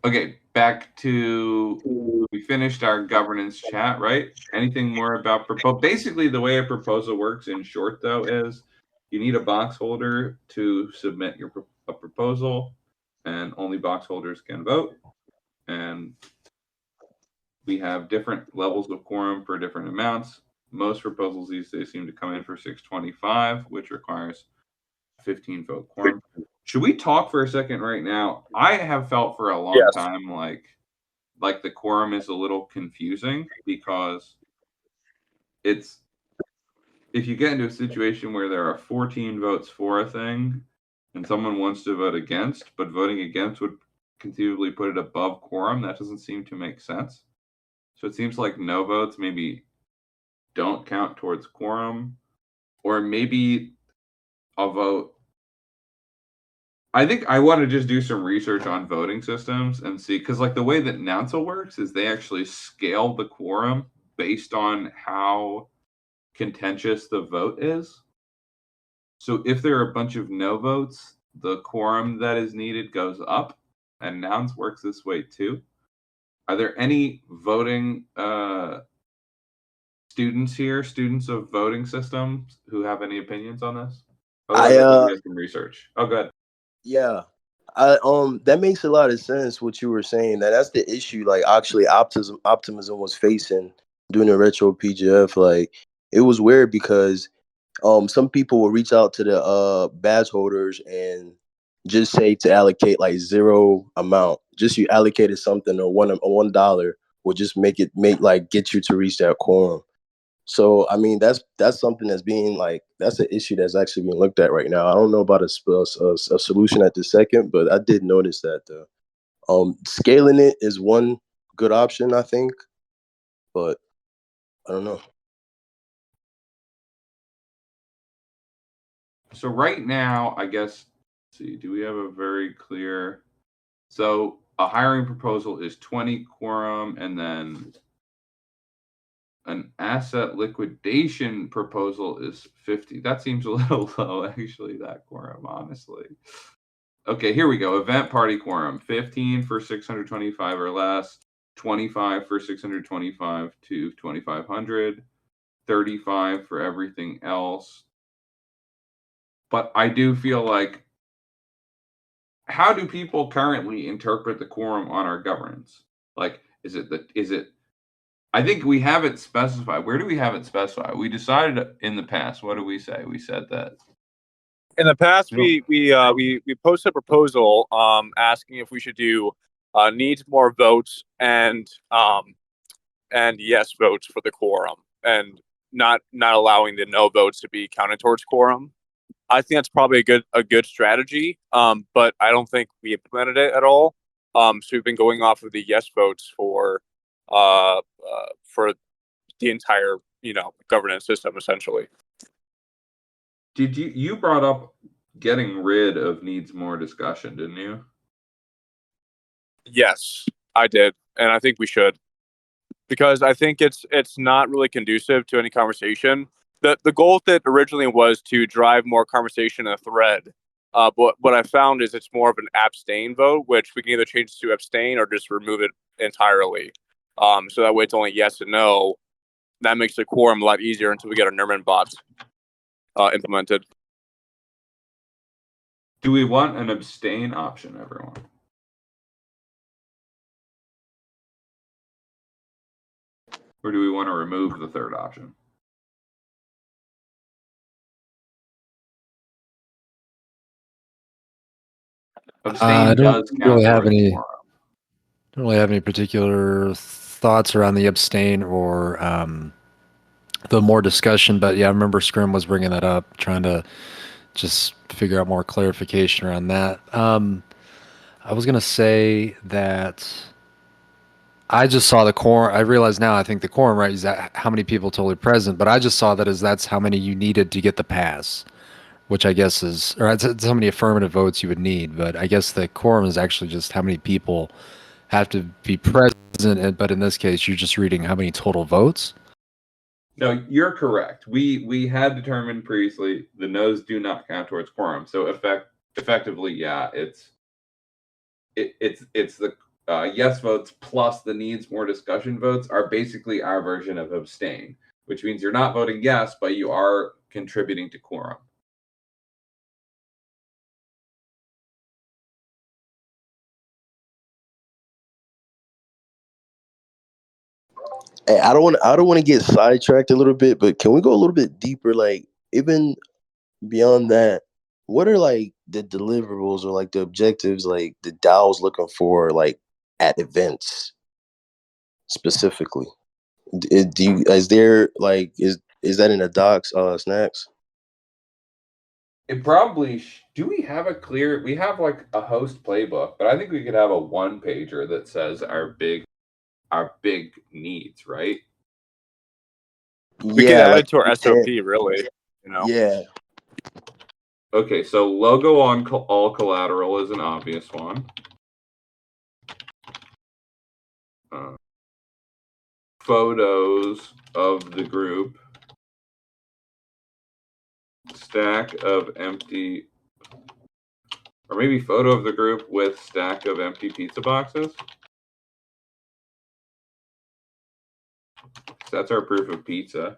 Okay, back to we finished our governance chat, right? Anything more about proposal? Basically, the way a proposal works in short, though, is you need a box holder to submit a proposal, and only box holders can vote. And we have different levels of quorum for different amounts. Most proposals these days seem to come in for 625, which requires 15 vote quorum. Should we talk for a second right now? I have felt for a long time like the quorum is a little confusing because it's if you get into a situation where there are 14 votes for a thing and someone wants to vote against, but voting against would conceivably put it above quorum, that doesn't seem to make sense. So it seems like no votes maybe don't count towards quorum, or maybe a vote. I think I want to just do some research on voting systems and see, because like the way that Council works is they actually scale the quorum based on how contentious the vote is. So if there are a bunch of no votes, the quorum that is needed goes up, and Nouns works this way too. Are there any voting students here, students of voting systems, who have any opinions on this? Otherwise, I think you guys can research. Oh, good. Yeah. That makes a lot of sense what you were saying. That's the issue. Like actually optimism was facing during the retro PGF. Like it was weird because some people will reach out to the badge holders and just say to allocate like zero amount. Just you allocated something or $1 will just make get you to reach that quorum. So I mean that's something that's being that's an issue that's actually being looked at right now. I don't know about a solution at the second, but I did notice that scaling it is one good option, I think, but I don't know. So right now, I guess, let's see, do we have a very clear? So a hiring proposal is 20 quorum, and then an asset liquidation proposal is 50. That seems a little low, actually, that quorum, honestly. Okay, here we go. Event party quorum, 15 for 625 or less, 25 for 625 to 2,500, 35 for everything else. But I do feel like, how do people currently interpret the quorum on our governance? Like, is it I think we have it specified. Where do we have it specified? We decided in the past. What do we say? We said that In the past, we posted a proposal asking if we should do needs more votes and yes votes for the quorum, and not allowing the no votes to be counted towards quorum. I think that's probably a good strategy, but I don't think we implemented it at all. So we've been going off of the yes votes for the entire governance system essentially. Did you brought up getting rid of needs more discussion, didn't you? Yes, I did, and I think we should, because I think it's not really conducive to any conversation. The goal of it originally was to drive more conversation in a thread, but what I found is it's more of an abstain vote, which we can either change to abstain or just remove it entirely. So that way it's only yes and no. That makes the quorum a lot easier until we get our Nerman bots implemented. Do we want an abstain option, everyone? Or do we want to remove the third option? Abstain does count towards quorum. Don't really have any particular thoughts around the abstain or the more discussion, but yeah, I remember Scrim was bringing that up, trying to just figure out more clarification around that. I was gonna say that I just saw the quorum. I realize now, I think the quorum, right, is that how many people totally present, but I just saw that as that's how many you needed to get the pass, which I guess is, or it's how many affirmative votes you would need, but I guess the quorum is actually just how many people have to be present, but in this case, you're just reading how many total votes. No, you're correct. We had determined previously the no's do not count towards quorum. So effectively, yeah, it's the yes votes plus the needs more discussion votes are basically our version of abstain, which means you're not voting yes, but you are contributing to quorum. Hey, I don't want to get sidetracked a little bit, but can we go a little bit deeper? Like even beyond that, what are like the deliverables or like the objectives like the DAO's looking for like at events specifically? Is there like is that in the docs snacks? It probably do we have a clear? We have like a host playbook, but I think we could have a one pager that says our big needs, right? We could add it to our SOP, really. Yeah. Okay, so logo on all collateral is an obvious one. Photos of the group. Stack of empty, or maybe photo of the group with stack of empty pizza boxes. That's our proof of pizza.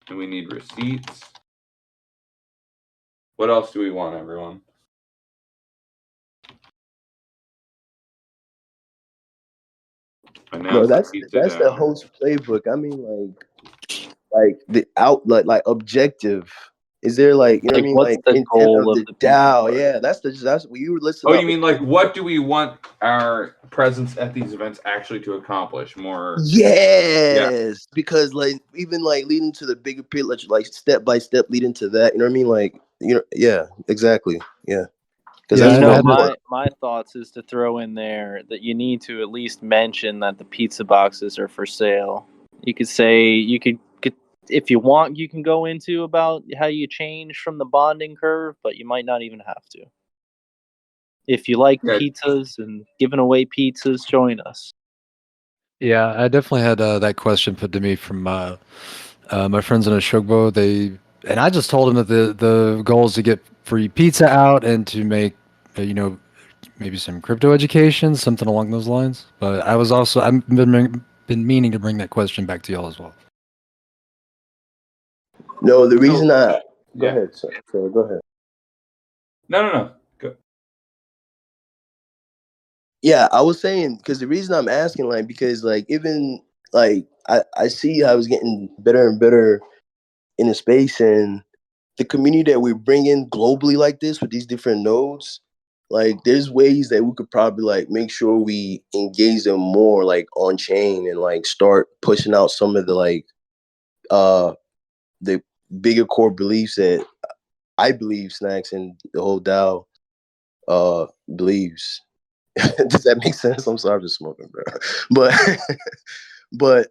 And we need receipts. What else do we want, everyone? Bro, that's the PizzaDAO. host playbook. I mean, like the outlet, like objective. Is there like, you know what I mean, what's like the intent goal of of the the pizza DAO? party? Yeah, that's what you were listening. Oh, up you mean like what do we want our presence at these events actually to accomplish? More. Yes, because like even like leading to the bigger picture, like step by step leading to that. You know what I mean? Like yeah, exactly, yeah. Because Yeah, that's more. My thoughts is to throw in there that you need to at least mention that the pizza boxes are for sale. You could say if you want, you can go into about how you change from the bonding curve, but you might not even have to. If you like pizzas and giving away pizzas, join us. Yeah, I definitely had that question put to me from my friends in Oshogbo. And I just told them that the goal is to get free pizza out and to make maybe some crypto education, something along those lines. But I've been meaning to bring that question back to y'all as well. No, the reason go Yeah. ahead, sir. Go ahead. No. Go. Yeah, I was saying because the reason I'm asking, like, because like even like I see how it's getting better and better in the space, and the community that we bring in globally like this with these different nodes, like there's ways that we could probably like make sure we engage them more like on chain and like start pushing out some of the like the bigger core beliefs that I believe Snacks and the whole DAO believes. Does that make sense? I'm sorry, I'm just smoking, bro. But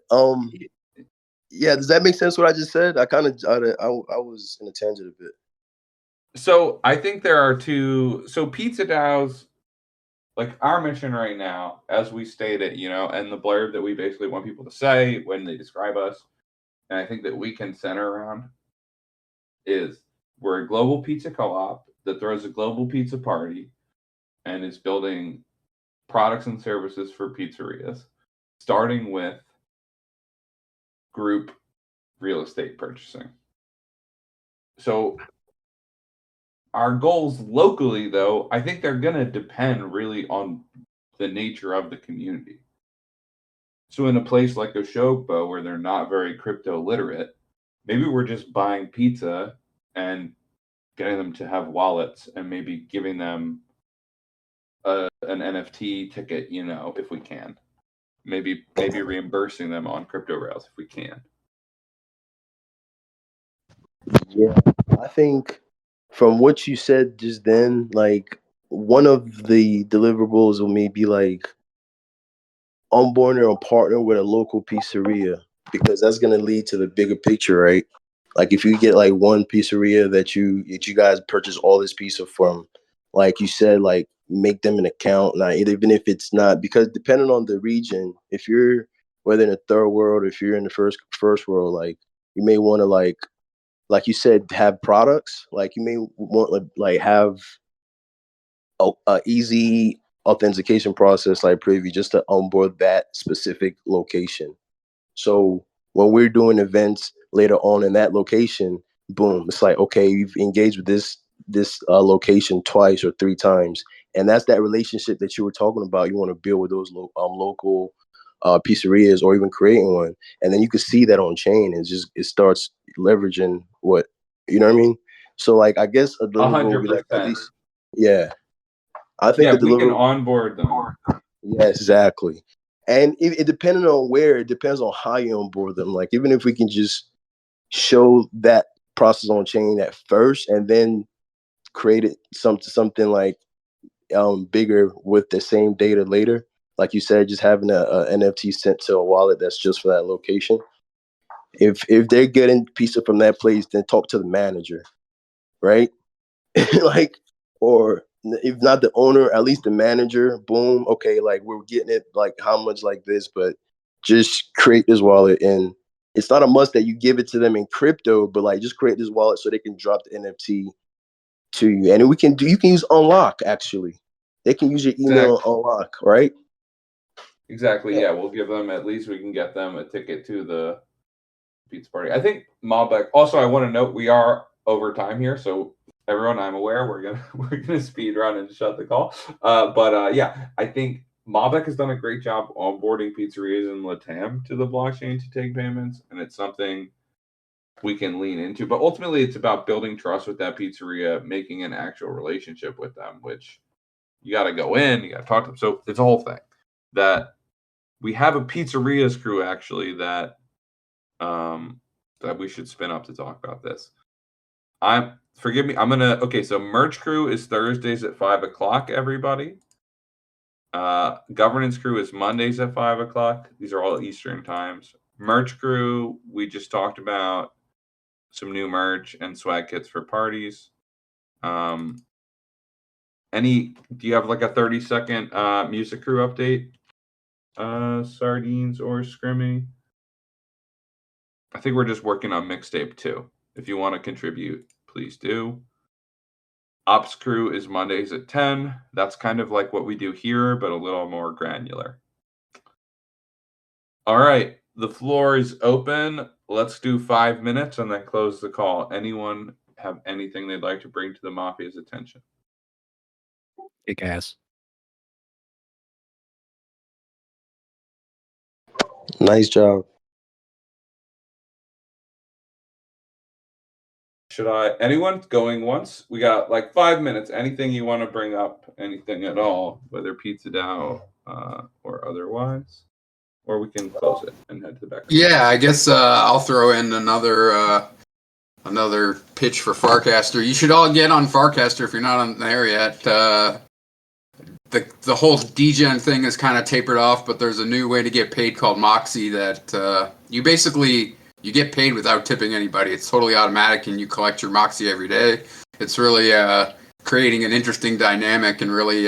yeah, does that make sense what I just said? I kind of I was in a tangent a bit. So I think there are two. So PizzaDAO's, like our mission right now, as we stated, and the blurb that we basically want people to say when they describe us, and I think that we can center around, is we're a global pizza co-op that throws a global pizza party and is building products and services for pizzerias, starting with group real estate purchasing. So our goals locally, though, I think they're going to depend really on the nature of the community. So in a place like Oshogbo, where they're not very crypto literate, maybe we're just buying pizza and getting them to have wallets and maybe giving them an NFT ticket, if we can. Maybe reimbursing them on crypto rails if we can. Yeah, I think from what you said just then, like one of the deliverables will maybe like onboarding or partner with a local pizzeria, because that's gonna lead to the bigger picture, right? Like if you get like one pizzeria that you guys purchase all this pizza from, like you said, like make them an account. Now, even if it's not, because depending on the region, if you're whether in the third world, if you're in the first world, like you may want to like you said, have products. Like you may want like have a easy authentication process like Privy just to onboard that specific location. So when we're doing events later on in that location, boom, it's like, okay, you've engaged with this location twice or three times, and that's that relationship that you were talking about. You want to build with those local pizzerias, or even creating one, and then you can see that on chain, and it starts leveraging what you know what I mean. So like, I guess a deliverable would be like at 100%. least, yeah. I think Yeah, a we can deliverable. onboard them. Yeah, exactly. And it depending on where, it depends on how you onboard them. Like even if we can just show that process on chain at first, and then create it something like bigger with the same data later. Like you said, just having a NFT sent to a wallet that's just for that location. If they're getting pizza from that place, then talk to the manager, right? Like, or if not the owner, at least the manager. Boom. Okay, like we're getting it like how much like this, but just create this wallet, and it's not a must that you give it to them in crypto, but like just create this wallet so they can drop the NFT to you. And you can use unlock actually. They can use your email unlock, right? Exactly. Yeah, we'll give them, at least we can get them a ticket to the pizza party. I think Malbec. Also, I want to note we are over time here, so everyone, I'm aware we're gonna speed run and shut the call. Yeah, I think Malbec has done a great job onboarding pizzerias in Latam to the blockchain to take payments, and it's something we can lean into. But ultimately, it's about building trust with that pizzeria, making an actual relationship with them, which you got to go in, you got to talk to them. So it's a whole thing. That we have a pizzerias crew actually that that we should spin up to talk about this. Forgive me. Okay. So merch crew is Thursdays at 5 o'clock. Everybody. Governance crew is Mondays at 5 o'clock. These are all Eastern times. Merch crew, we just talked about some new merch and swag kits for parties. Do you have like a 30-second music crew update? Sardines or Scrimmy? I think we're just working on mixtape 2. If you want to contribute, please do. Ops crew is Mondays at 10. That's kind of like what we do here, but a little more granular. All right, the floor is open. Let's do 5 minutes and then close the call. Anyone have anything they'd like to bring to the Mafia's attention? Kick ass. Nice job. Anyone going once? We got like 5 minutes. Anything you want to bring up, anything at all, whether PizzaDAO or otherwise, or we can close it and head to the back. Yeah, I guess I'll throw in another pitch for Farcaster. You should all get on Farcaster if you're not on there yet. The whole degen thing is kind of tapered off, but there's a new way to get paid called Moxie that you get paid without tipping anybody. It's totally automatic, and you collect your Moxie every day. It's really creating an interesting dynamic and really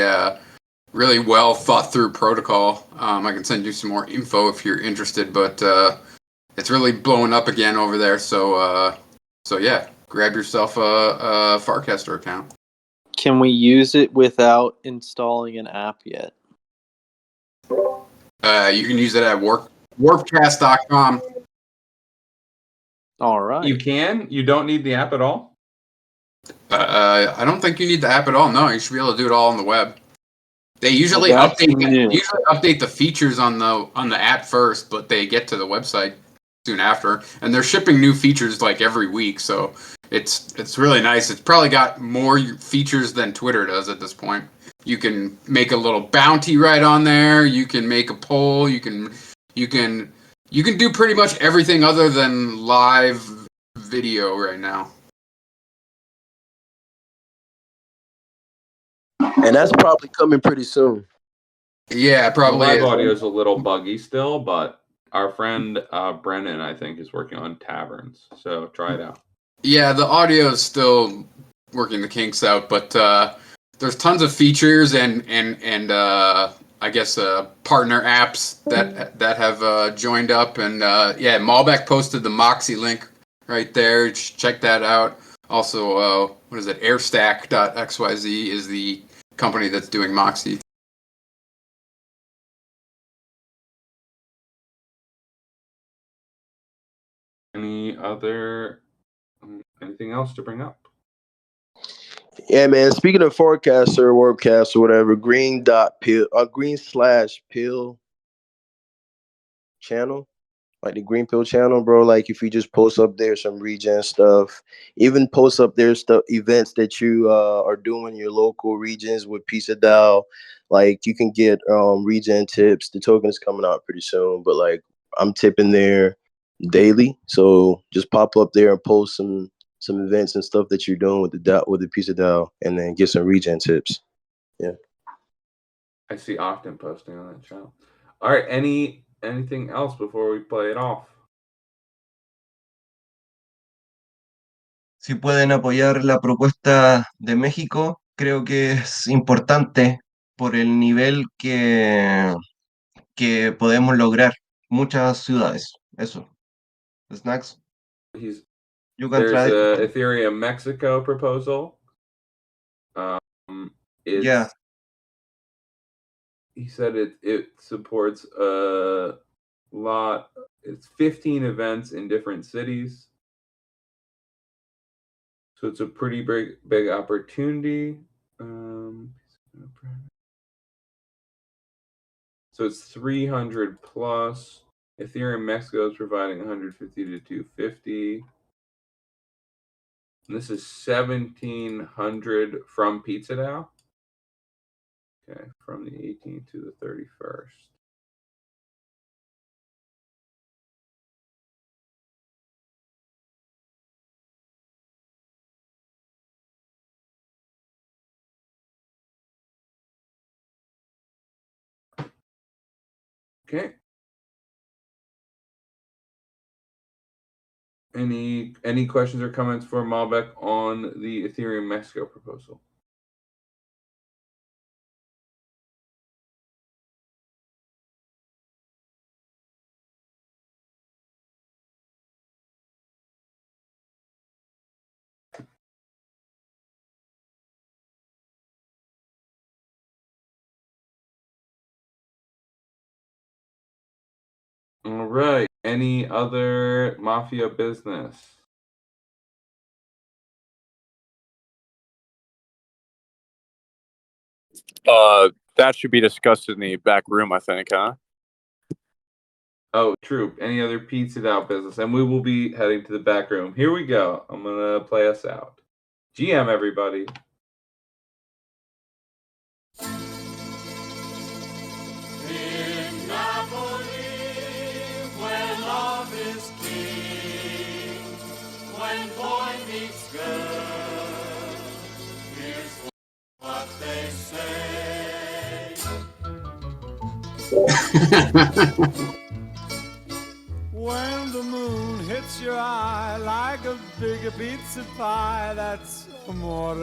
well thought through protocol. I can send you some more info if you're interested, but it's really blowing up again over there. So yeah, grab yourself a Farcaster account. Can we use it without installing an app yet? You can use it at warpcast.com. All right. You can? You don't need the app at all? I don't think you need the app at all. No, you should be able to do it all on the web. They usually update the features on the app first, but they get to the website soon after, and they're shipping new features like every week. So it's really nice. It's probably got more features than Twitter does at this point. You can make a little bounty right on there. You can make a poll. You can do pretty much everything other than live video right now. And that's probably coming pretty soon. Yeah, probably. The live audio is a little buggy still, but our friend Brennan, I think, is working on taverns. So try it out. Yeah, the audio is still working the kinks out, but there's tons of features and I guess partner apps that have joined up, and yeah, Malbec posted the Moxie link right there. Check that out. Also, what is it? Airstack.xyz is the company that's doing Moxie. Anything else to bring up? Yeah, man. Speaking of forecaster, warpcast, or whatever, green/pill channel, like the green pill channel, bro. Like if you just post up there some regen stuff, even post up there stuff, events that you are doing in your local regions with PizzaDAO, like you can get regen tips. The token is coming out pretty soon, but like I'm tipping there daily, so just pop up there and post some events and stuff that you're doing with the PizzaDAO, and then get some regen tips. Yeah. I see Octon posting on that channel. All right, anything else before we play it off? Si pueden apoyar la propuesta de México, creo que es importante por el nivel que podemos lograr muchas ciudades. Eso. Snacks. You can There's try. a Ethereum Mexico proposal. Yeah. he said it supports a lot. It's 15 events in different cities, so it's a pretty big opportunity. So it's 300 plus. Ethereum Mexico is providing 150 to 250. And this is 1,700 from PizzaDAO. Okay, from the 18th to the 31st. Okay. Any questions or comments for Malbec on the Ethereum Mexico proposal? All right. Any other Mafia business? That should be discussed in the back room, I think, huh? Oh, true. Any other PizzaDAO business? And we will be heading to the back room. Here we go. I'm going to play us out. GM, everybody. In Napoli, where love is king, when boy meets girl, here's what they say. When the moon hits your eye like a big pizza pie, that's amore.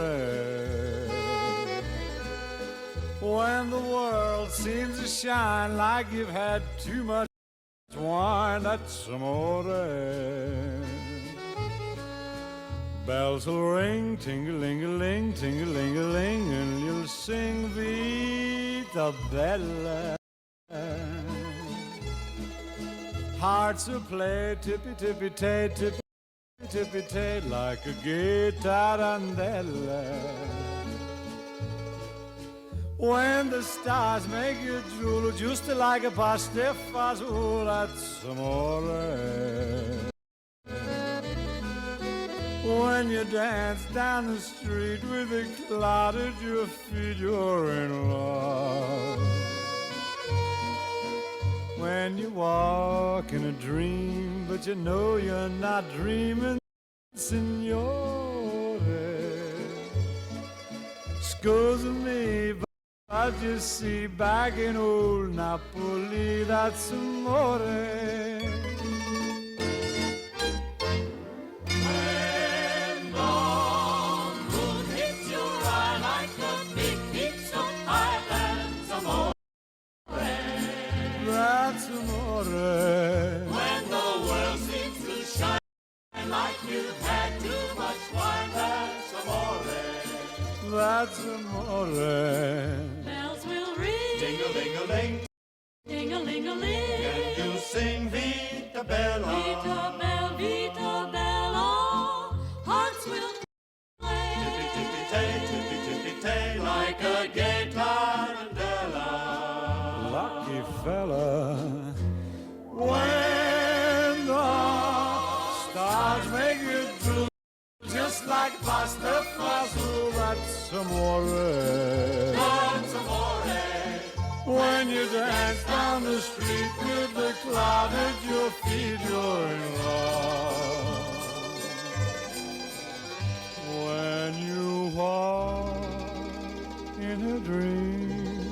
When the world seems to shine like you've had too much wine, that's amore. Bells will ring, ting-a-ling-a-ling, ting-a-ling-a-ling, and you'll sing Vita Bella. Hearts will play tippy-tippy-tay, tippy-tippy-tay, like a gay tarantella. When the stars make you drool, just like a pasta fazool, that's amore. When you dance down the street with a cloud at your feet, you're in love. When you walk in a dream, but you know you're not dreaming, signore. Scusa me, but I just see back in old Napoli, that's amore. When the moon hits your eye like a big pizza pie, that's amore. That's amore. When the world seems to shine like you've had too much wine, that's amore. That's amore. Bells will ring, ding-a-ling-a-ling, ding-a-ling-a-ling, and you'll sing Vita Bella. Vita Bella, Vita Bella. Hearts will play, tippy-tippy-tay, tippy-tippy-tay, like a gay tarantella. Lucky fella. When the stars make you drool, just like pasta fazool, that's amore. That's amore. When you dance down the street with the cloud at your feet, you're in love. When you walk in a dream,